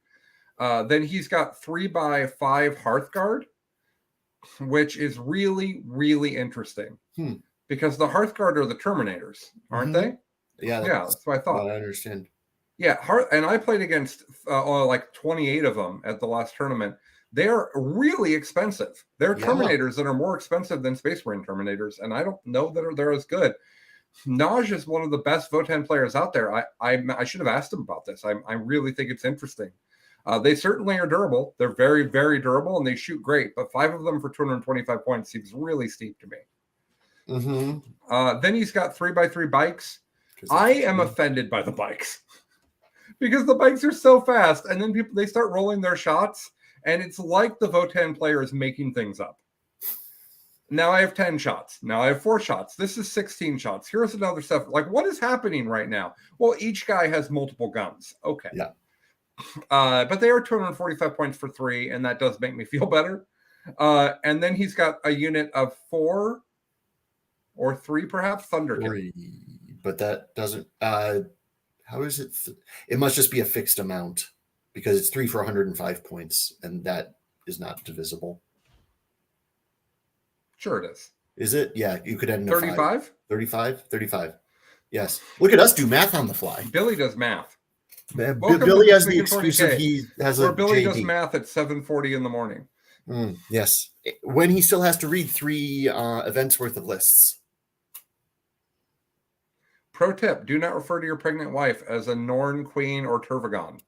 Then he's got 3x5 Hearthguard, which is really, really interesting. Because the Hearthguard are the Terminators, aren't they?
Yeah,
that's what I thought.
I understand.
Yeah, and I played against like 28 of them at the last tournament. They're really expensive. They're Terminators that are more expensive than Space Marine Terminators, and I don't know that they're as good. Naj is one of the best Votann players out there. I should have asked him about this. I really think it's interesting. They certainly are durable. They're very, very durable, and they shoot great. But 5 of them for 225 points seems really steep to me.
Mm-hmm.
Then he's got 3x3 bikes. I am offended by the bikes because the bikes are so fast, and then they start rolling their shots, and it's like the Votann player is making things up. Now I have 10 shots. Now I have 4 shots. This is 16 shots. Here's another stuff. Like, what is happening right now? Well, each guy has multiple guns. Okay.
Yeah.
But they are 245 points for 3, and that does make me feel better. And then he's got a unit of 4 or 3, perhaps, Thunderkin.
3, but that doesn't. How is it? It must just be a fixed amount because it's 3 for 105 points, and that is not divisible.
Sure, it is.
Is it? Yeah, you could end in a
35?
35? 35. Yes. Look at us do math on the fly.
Billy does math.
Billy
to
has
This
the
Week in
excuse of
40K,
he has
where
a
Billy does
JD.
math at 7:40 in the morning.
Yes. When he still has to read 3 events worth of lists.
Pro tip, do not refer to your pregnant wife as a Norn, Queen, or Turvagon.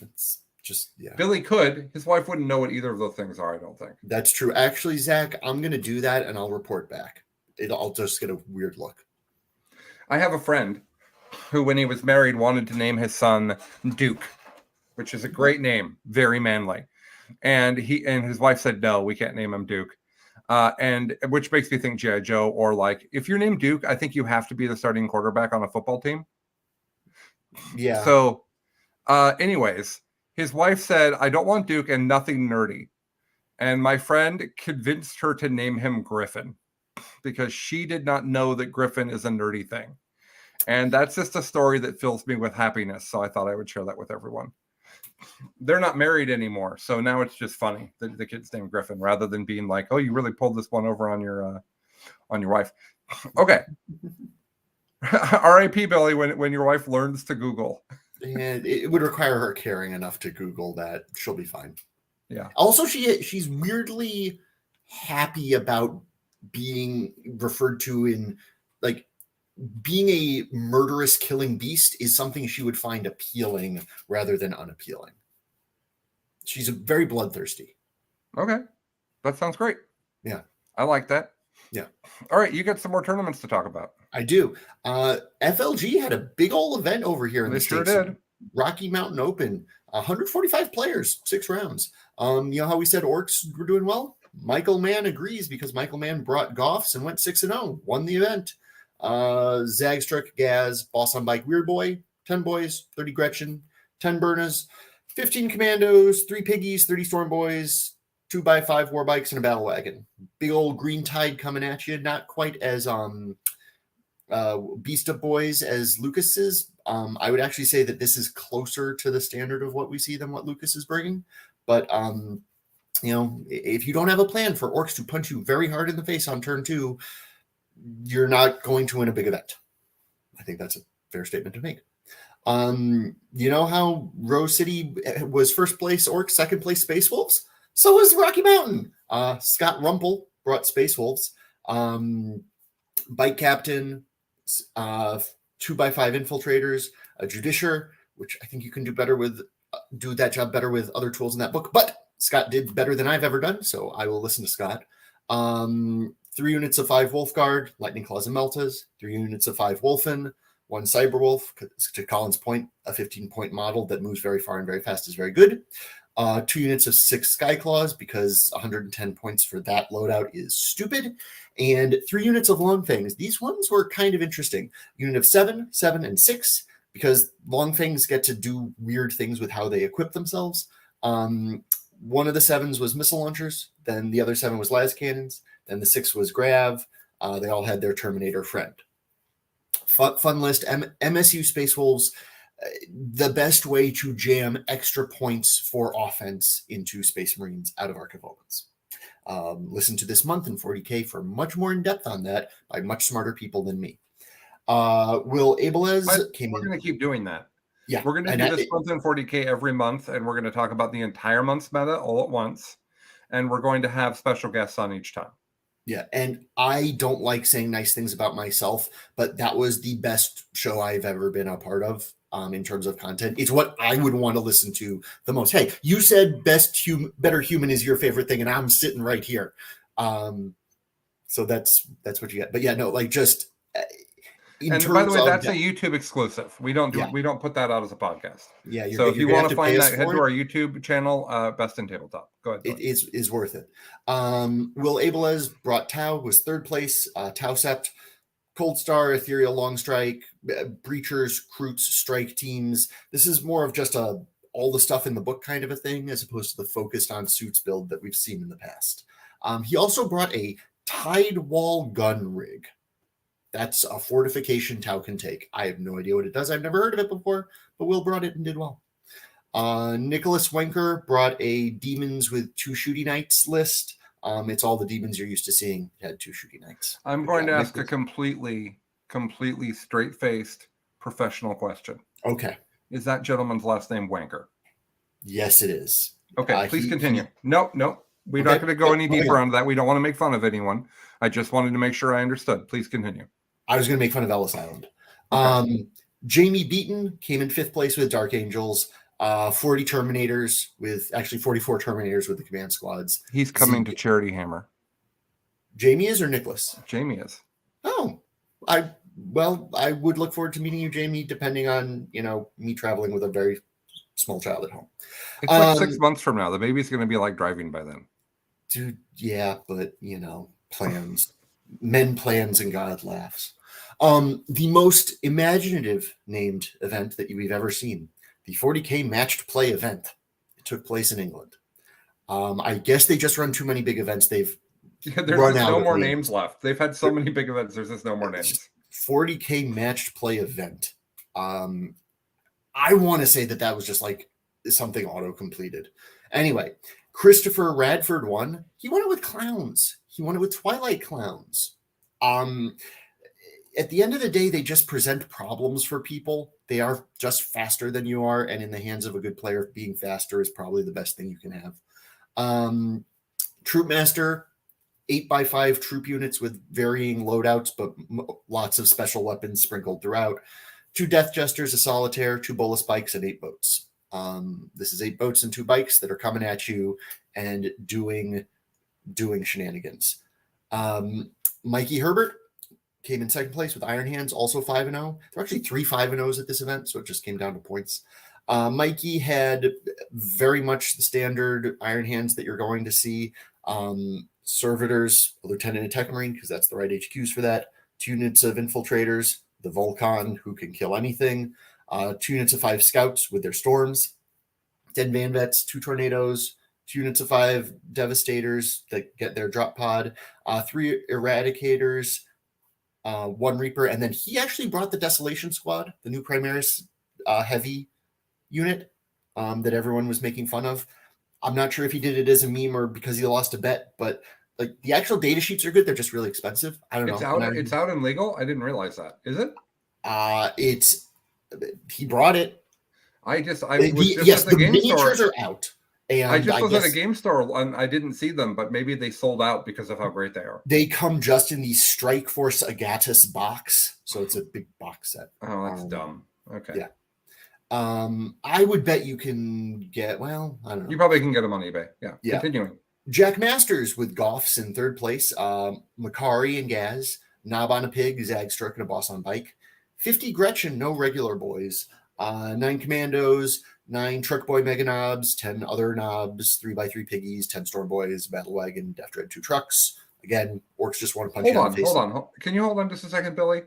It's just, yeah.
Billy could. His wife wouldn't know what either of those things are, I don't think.
That's true. Actually, Zach, I'm going to do that and I'll report back. I'll just get a weird look.
I have a friend who, when he was married, wanted to name his son Duke, which is a great name, very manly. And his wife said, no, we can't name him Duke. And which makes me think G.I. Joe, or like, if you're named Duke, I think you have to be the starting quarterback on a football team.
Yeah.
So anyways, his wife said, I don't want Duke and nothing nerdy. And my friend convinced her to name him Griffin because she did not know that Griffin is a nerdy thing. And that's just a story that fills me with happiness. So I thought I would share that with everyone. They're not married anymore. So now it's just funny that the kid's named Griffin rather than being like, oh, you really pulled this one over on your wife. Okay. R.I.P. Billy when your wife learns to Google.
And it would require her caring enough to Google that. She'll be fine.
Yeah.
Also, she's weirdly happy about being referred to in, like, being a murderous killing beast is something she would find appealing rather than unappealing. She's very bloodthirsty.
Okay. That sounds great.
Yeah.
I like that.
Yeah.
All right. You got some more tournaments to talk about.
I do. FLG had a big old event over here in the
They sure
States.
did.
Rocky Mountain Open, 145 players, 6 rounds. You know how we said orcs were doing well? Michael Mann agrees because Michael Mann brought Goffs and went 6-0, won the event. Zagstruck, Gaz, Boss on Bike, Weird Boy, 10 boys, 30 Gretchen, 10 Burners, 15 Commandos, 3 Piggies, 30 Storm Boys, 2x5 War Bikes, and a Battle Wagon. Big old green tide coming at you. Not quite as Beast of Boys as Lucas's. I would actually say that this is closer to the standard of what we see than what Lucas is bringing. But, you know, if you don't have a plan for orcs to punch you very hard in the face on turn 2, you're not going to win a big event. I think that's a fair statement to make. You know how Rose City was first place Orcs, second place Space Wolves? So was Rocky Mountain. Scott Rumpel brought Space Wolves. Bike Captain, 2x5 Infiltrators, a Judiciar, which I think you can do better with, do that job better with other tools in that book. But Scott did better than I've ever done, so I will listen to Scott. 3 units of 5 Wolfguard, Lightning Claws and Meltas, 3 units of 5 Wolfen, 1 Cyberwolf, to Colin's point, a 15-point model that moves very far and very fast is very good. 2 units of 6 Skyclaws, because 110 points for that loadout is stupid. And 3 units of Longfangs. These ones were kind of interesting. Unit of 7, 7, and 6, because Longfangs get to do weird things with how they equip themselves. One of the 7s was missile launchers, then the other 7 was las cannons, then the 6 was grav. They all had their Terminator friend. Fun list, MSU Space Wolves, the best way to jam extra points for offense into Space Marines out of Arc of Omens. Listen to This Month in 40K for much more in depth on that by much smarter people than me. Will Abelez came in.
We're going to keep doing that.
Yeah,
we're going to do This Month in 40K every month, and we're going to talk about the entire month's meta all at once, and we're going to have special guests on each time.
Yeah, and I don't like saying nice things about myself, but that was the best show I've ever been a part of in terms of content. It's what I would want to listen to the most. Hey, you said better human is your favorite thing, and I'm sitting right here. So that's what you get. But yeah, no, like just
and by the way, that's a YouTube exclusive. We don't put that out as a podcast.
Yeah.
So if you want to find that, head to our YouTube channel, Best in Tabletop. Go ahead.
It is worth it. Will Abelez brought Tau, was 3rd place. Tau Sept, Cold Star, Ethereal Long Strike, Breachers, Kroots, Strike Teams. This is more of just all the stuff in the book kind of a thing, as opposed to the focused on suits build that we've seen in the past. He also brought a Tide Wall gun rig. That's a fortification Tau can take. I have no idea what it does. I've never heard of it before, but Will brought it and did well. Nicholas Wenker brought a Demons with 2 Shooty Knights list. It's all the demons you're used to seeing. It had 2 shooting knights.
I'm going to ask a completely straight-faced professional question.
Okay.
Is that gentleman's last name Wanker?
Yes, it is.
Okay, please continue. Nope. We're not going to go any deeper onto that. We don't want to make fun of anyone. I just wanted to make sure I understood. Please continue.
I was going to make fun of Ellis Island. Okay. Jamie Beaton came in 5th place with Dark Angels. 40 Terminators with 44 Terminators with the command squads.
He's coming to Charity Hammer.
Jamie is or Nicholas?
Jamie is.
Oh, I would look forward to meeting you, Jamie, depending on, me traveling with a very small child at home.
It's like 6 months from now. The baby's going to be like driving by then.
Dude, yeah, but plans. Men plans and God laughs. The most imaginative named event that we've ever seen, the 40K matched play event. It took place in England. I guess they just run too many big events. There's
no more names left. They've had so many big events. There's just no more names.
40K matched play event. I want to say that was just like something auto-completed. Anyway, Christopher Radford won. He won it with clowns. He won it with Twilight clowns. At the end of the day, they just present problems for people. They are just faster than you are, and in the hands of a good player, being faster is probably the best thing you can have. Troopmaster, 8x5 troop units with varying loadouts, but lots of special weapons sprinkled throughout. 2 Death Jesters, a Solitaire, 2 Bolus Bikes, and 8 boats. This is 8 boats and 2 bikes that are coming at you and doing shenanigans. Mikey Herbert came in 2nd place with Iron Hands, also 5-0. There were actually 3 5-0s at this event, so it just came down to points. Mikey had very much the standard Iron Hands that you're going to see. Servitors, a Lieutenant and Tech Marine, because that's the right HQs for that. 2 units of Infiltrators, the Vulcan, who can kill anything. 2 units of 5 Scouts with their Storms. 10 Van Vets, 2 Tornadoes, 2 units of 5 Devastators that get their drop pod. 3 Eradicators, 1 Reaper, and then he actually brought the Desolation Squad, the new Primaris heavy unit that everyone was making fun of. I'm not sure if he did it as a meme or because he lost a bet, but like the actual data sheets are good. They're just really expensive. I don't know.
It's out in legal. I didn't realize that. Is it?
He brought it.
The miniatures
are out. And
I was at a game store and I didn't see them, but maybe they sold out because of how great they are.
They come just in the Strike Force Agatus box, so it's a big box set.
Oh, that's dumb. Okay.
Yeah. I would bet you can get, I don't know.
You probably can get them on eBay. Yeah. Continuing.
Jack Masters with Goffs in 3rd place. Makari and Gaz. Knob on a Pig, Zagstruck, and a Boss on Bike. 50 Gretchen, no regular boys. 9 Commandos, 9 Truck Boy Mega Knobs, 10 other knobs, 3x3 Piggies, 10 Storm Boys, Battle Wagon, Death Dread, 2 trucks. Again, orcs just want to punch you in the face.
Hold on. Can you hold on just a second, Billy?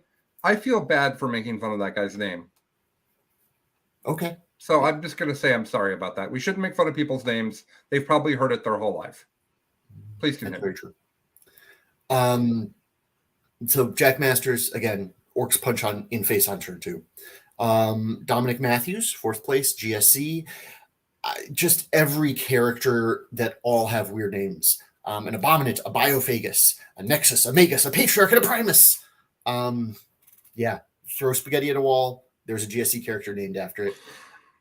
I feel bad for making fun of that guy's name.
Okay.
So I'm just going to say I'm sorry about that. We shouldn't make fun of people's names. They've probably heard it their whole life. Please continue.
That's very true. So Jack Masters, again, orcs punch in face on turn 2. Dominic Matthews, 4th place, GSC. Just every character that all have weird names. An Abominant, a Biophagus, a Nexus, a Magus, a Patriarch, and a Primus. Throw spaghetti at a wall. There's a GSC character named after it.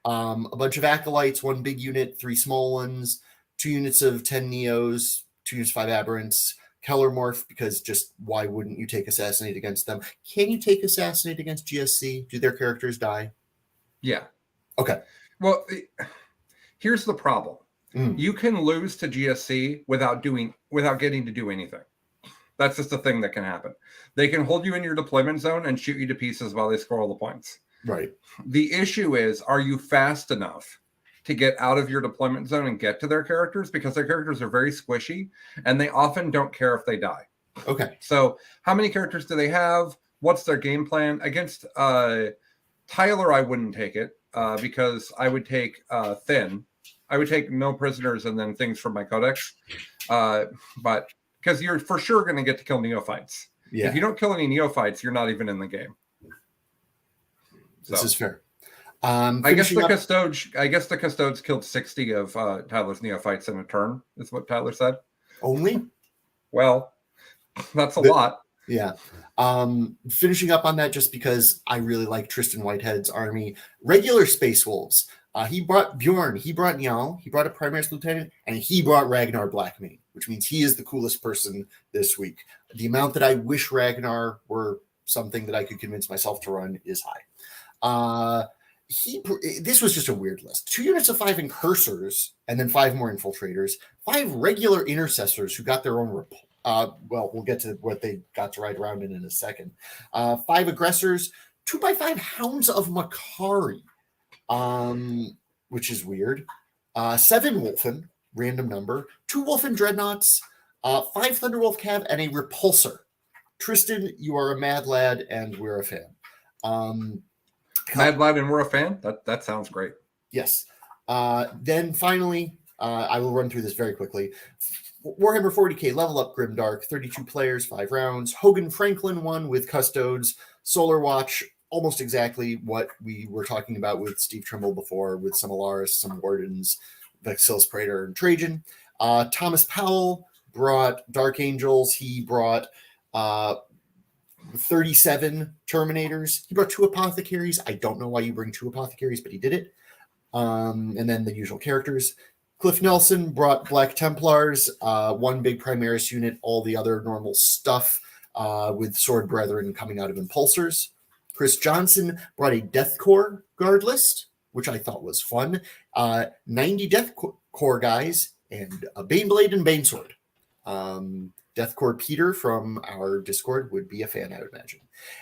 A bunch of Acolytes, 1 big unit, 3 small ones, 2 units of 10 Neos, 2 units of 5 Aberrants, Keller Morph, because just why wouldn't you take Assassinate against them? Can you take Assassinate against GSC? Do their characters die?
Yeah.
Okay.
Well, here's the problem. You can lose to GSC without getting to do anything. That's just a thing that can happen. They can hold you in your deployment zone and shoot you to pieces while they score all the points.
Right.
The issue is, are you fast enough to get out of your deployment zone and get to their characters? Because their characters are very squishy and they often don't care if they die.
Okay.
So how many characters do they have? What's their game plan? Against Tyler, I wouldn't take it because I would take Thin. I would take no prisoners and then things from my codex. But because you're for sure going to get to kill neophytes. Yeah. If you don't kill any neophytes, you're not even in the game.
This is fair.
I guess the Custodes killed 60 of Tyler's neophytes in a turn, is what Tyler said.
Only?
Well, that's a lot.
Yeah. Finishing up on that, just because I really like Tristan Whitehead's army. Regular Space Wolves. He brought Bjorn, he brought Njal, he brought a Primaris Lieutenant, and he brought Ragnar Blackmane, which means he is the coolest person this week. The amount that I wish Ragnar were something that I could convince myself to run is high. This was just a weird list. 2 units of 5 Incursors, and then 5 more Infiltrators, 5 regular Intercessors who got their own well, we'll get to what they got to ride around in a second. 5 Aggressors, 2x5 Hounds of Makari, which is weird. 7 Wolfen, random number. 2 Wolfen Dreadnoughts, 5 Thunderwolf Cav, and a Repulsor. Tristan, you are a mad lad, and we're a fan.
Mad lad, and we're a fan? That sounds great.
Yes. Then finally, I will run through this very quickly. Warhammer 40k level up Grimdark, 32 players, 5 rounds. Hogan Franklin won with Custodes. Solar Watch, almost exactly what we were talking about with Steve Trimble before, with some Alaris, some Wardens, Vexillus Praetor, and Trajan. Thomas Powell brought Dark Angels. He brought 37 Terminators. He brought 2 Apothecaries. I don't know why you bring 2 Apothecaries, but he did it. And then the usual characters. Cliff Nelson brought Black Templars, 1 big Primaris unit, all the other normal stuff, with Sword Brethren coming out of Impulsors. Chris Johnson brought a Death Corps guard list, which I thought was fun. 90 Death Corps guys, and a Baneblade and Banesword. Death Corps Peter from our Discord would be a fan, I would imagine.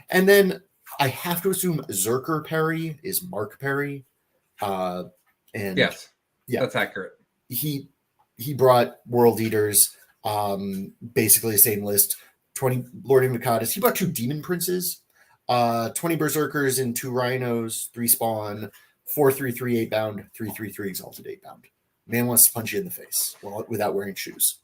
And then I have to assume Zerker Perry is Mark Perry. And
yes, yeah, that's accurate.
He brought World Eaters, basically the same list. 20 Lord Invocatus. He brought 2 Demon Princes, 20 Berserkers and 2 Rhinos, 3 Spawn, 4/3/3 8 bound, 3/3/3 Exalted 8 bound. Man wants to punch you in the face without wearing shoes.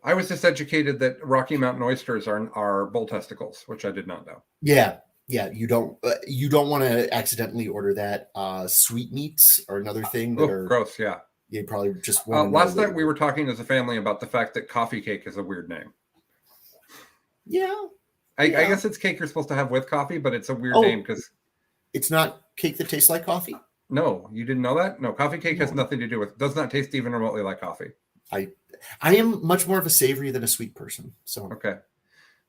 I was just educated that Rocky Mountain oysters are bull testicles, which I did not know.
Yeah, you don't want to accidentally order that. Sweetmeats are another thing that are
gross. Yeah,
you probably just
last night we were talking as a family about the fact that coffee cake is a weird name.
Yeah,
I guess it's cake you're supposed to have with coffee, but it's a weird name because
it's not cake that tastes like coffee.
No, you didn't know that? No, coffee cake has nothing to do with. Does not taste even remotely like coffee.
I am much more of a savory than a sweet person. So
okay,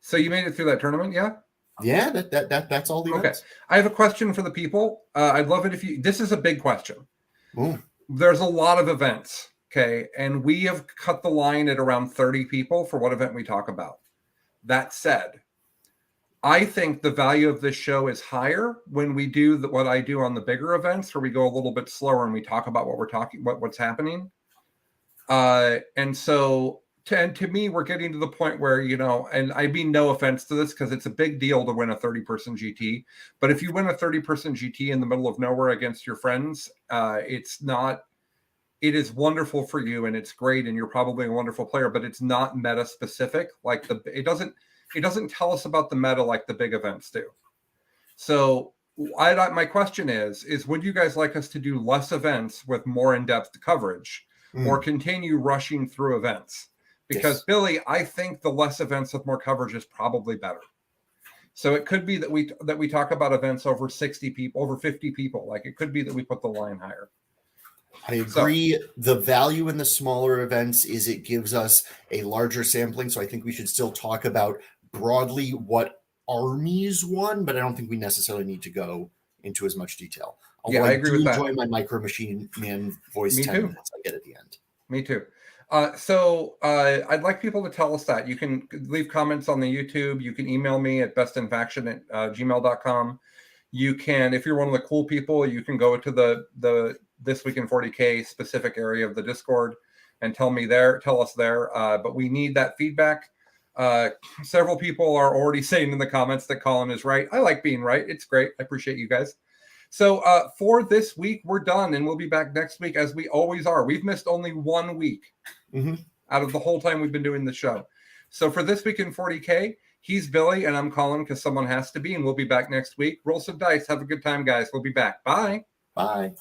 so you made it through that tournament, yeah?
Yeah, that's all the events.
Okay, I have a question for the people. I'd love it if you. This is a big question.
Ooh.
There's a lot of events, okay, and we have cut the line at around 30 people for what event we talk about. That said, I think the value of this show is higher when we do what I do on the bigger events, where we go a little bit slower and we talk about what's happening. And so to me, we're getting to the point where, and I mean, no offense to this, because it's a big deal to win a 30-person GT. But if you win a 30-person GT in the middle of nowhere against your friends, it is wonderful for you and it's great. And you're probably a wonderful player, but it's not meta specific. It doesn't tell us about the meta like the big events do. So my question is would you guys like us to do less events with more in-depth coverage or continue rushing through events? Because yes. Billy, I think the less events with more coverage is probably better. So it could be that we talk about events over 60 people, over 50 people. Like it could be that we put the line higher.
I agree. So, the value in the smaller events is it gives us a larger sampling. So I think we should still talk about broadly what armies won, but I don't think we necessarily need to go into as much detail.
Although I agree with that.
Enjoy my Micro Machine Man voice.
Me
10
too.
minutes I get at the end.
Me too. So I'd like people to tell us that. You can leave comments on the YouTube. You can email me at bestinfaction@gmail.com. You can, if you're one of the cool people, you can go to the This Week in 40K specific area of the Discord and tell us there. But we need that feedback. Several people are already saying in the comments that Colin is right. I like being right. It's great. I appreciate you guys. So for this week, we're done, and we'll be back next week as we always are. We've missed only 1 week out of the whole time we've been doing the show. So for This Week in 40K, he's Billy, and I'm Colin because someone has to be, and we'll be back next week. Roll some dice. Have a good time, guys. We'll be back. Bye.
Bye.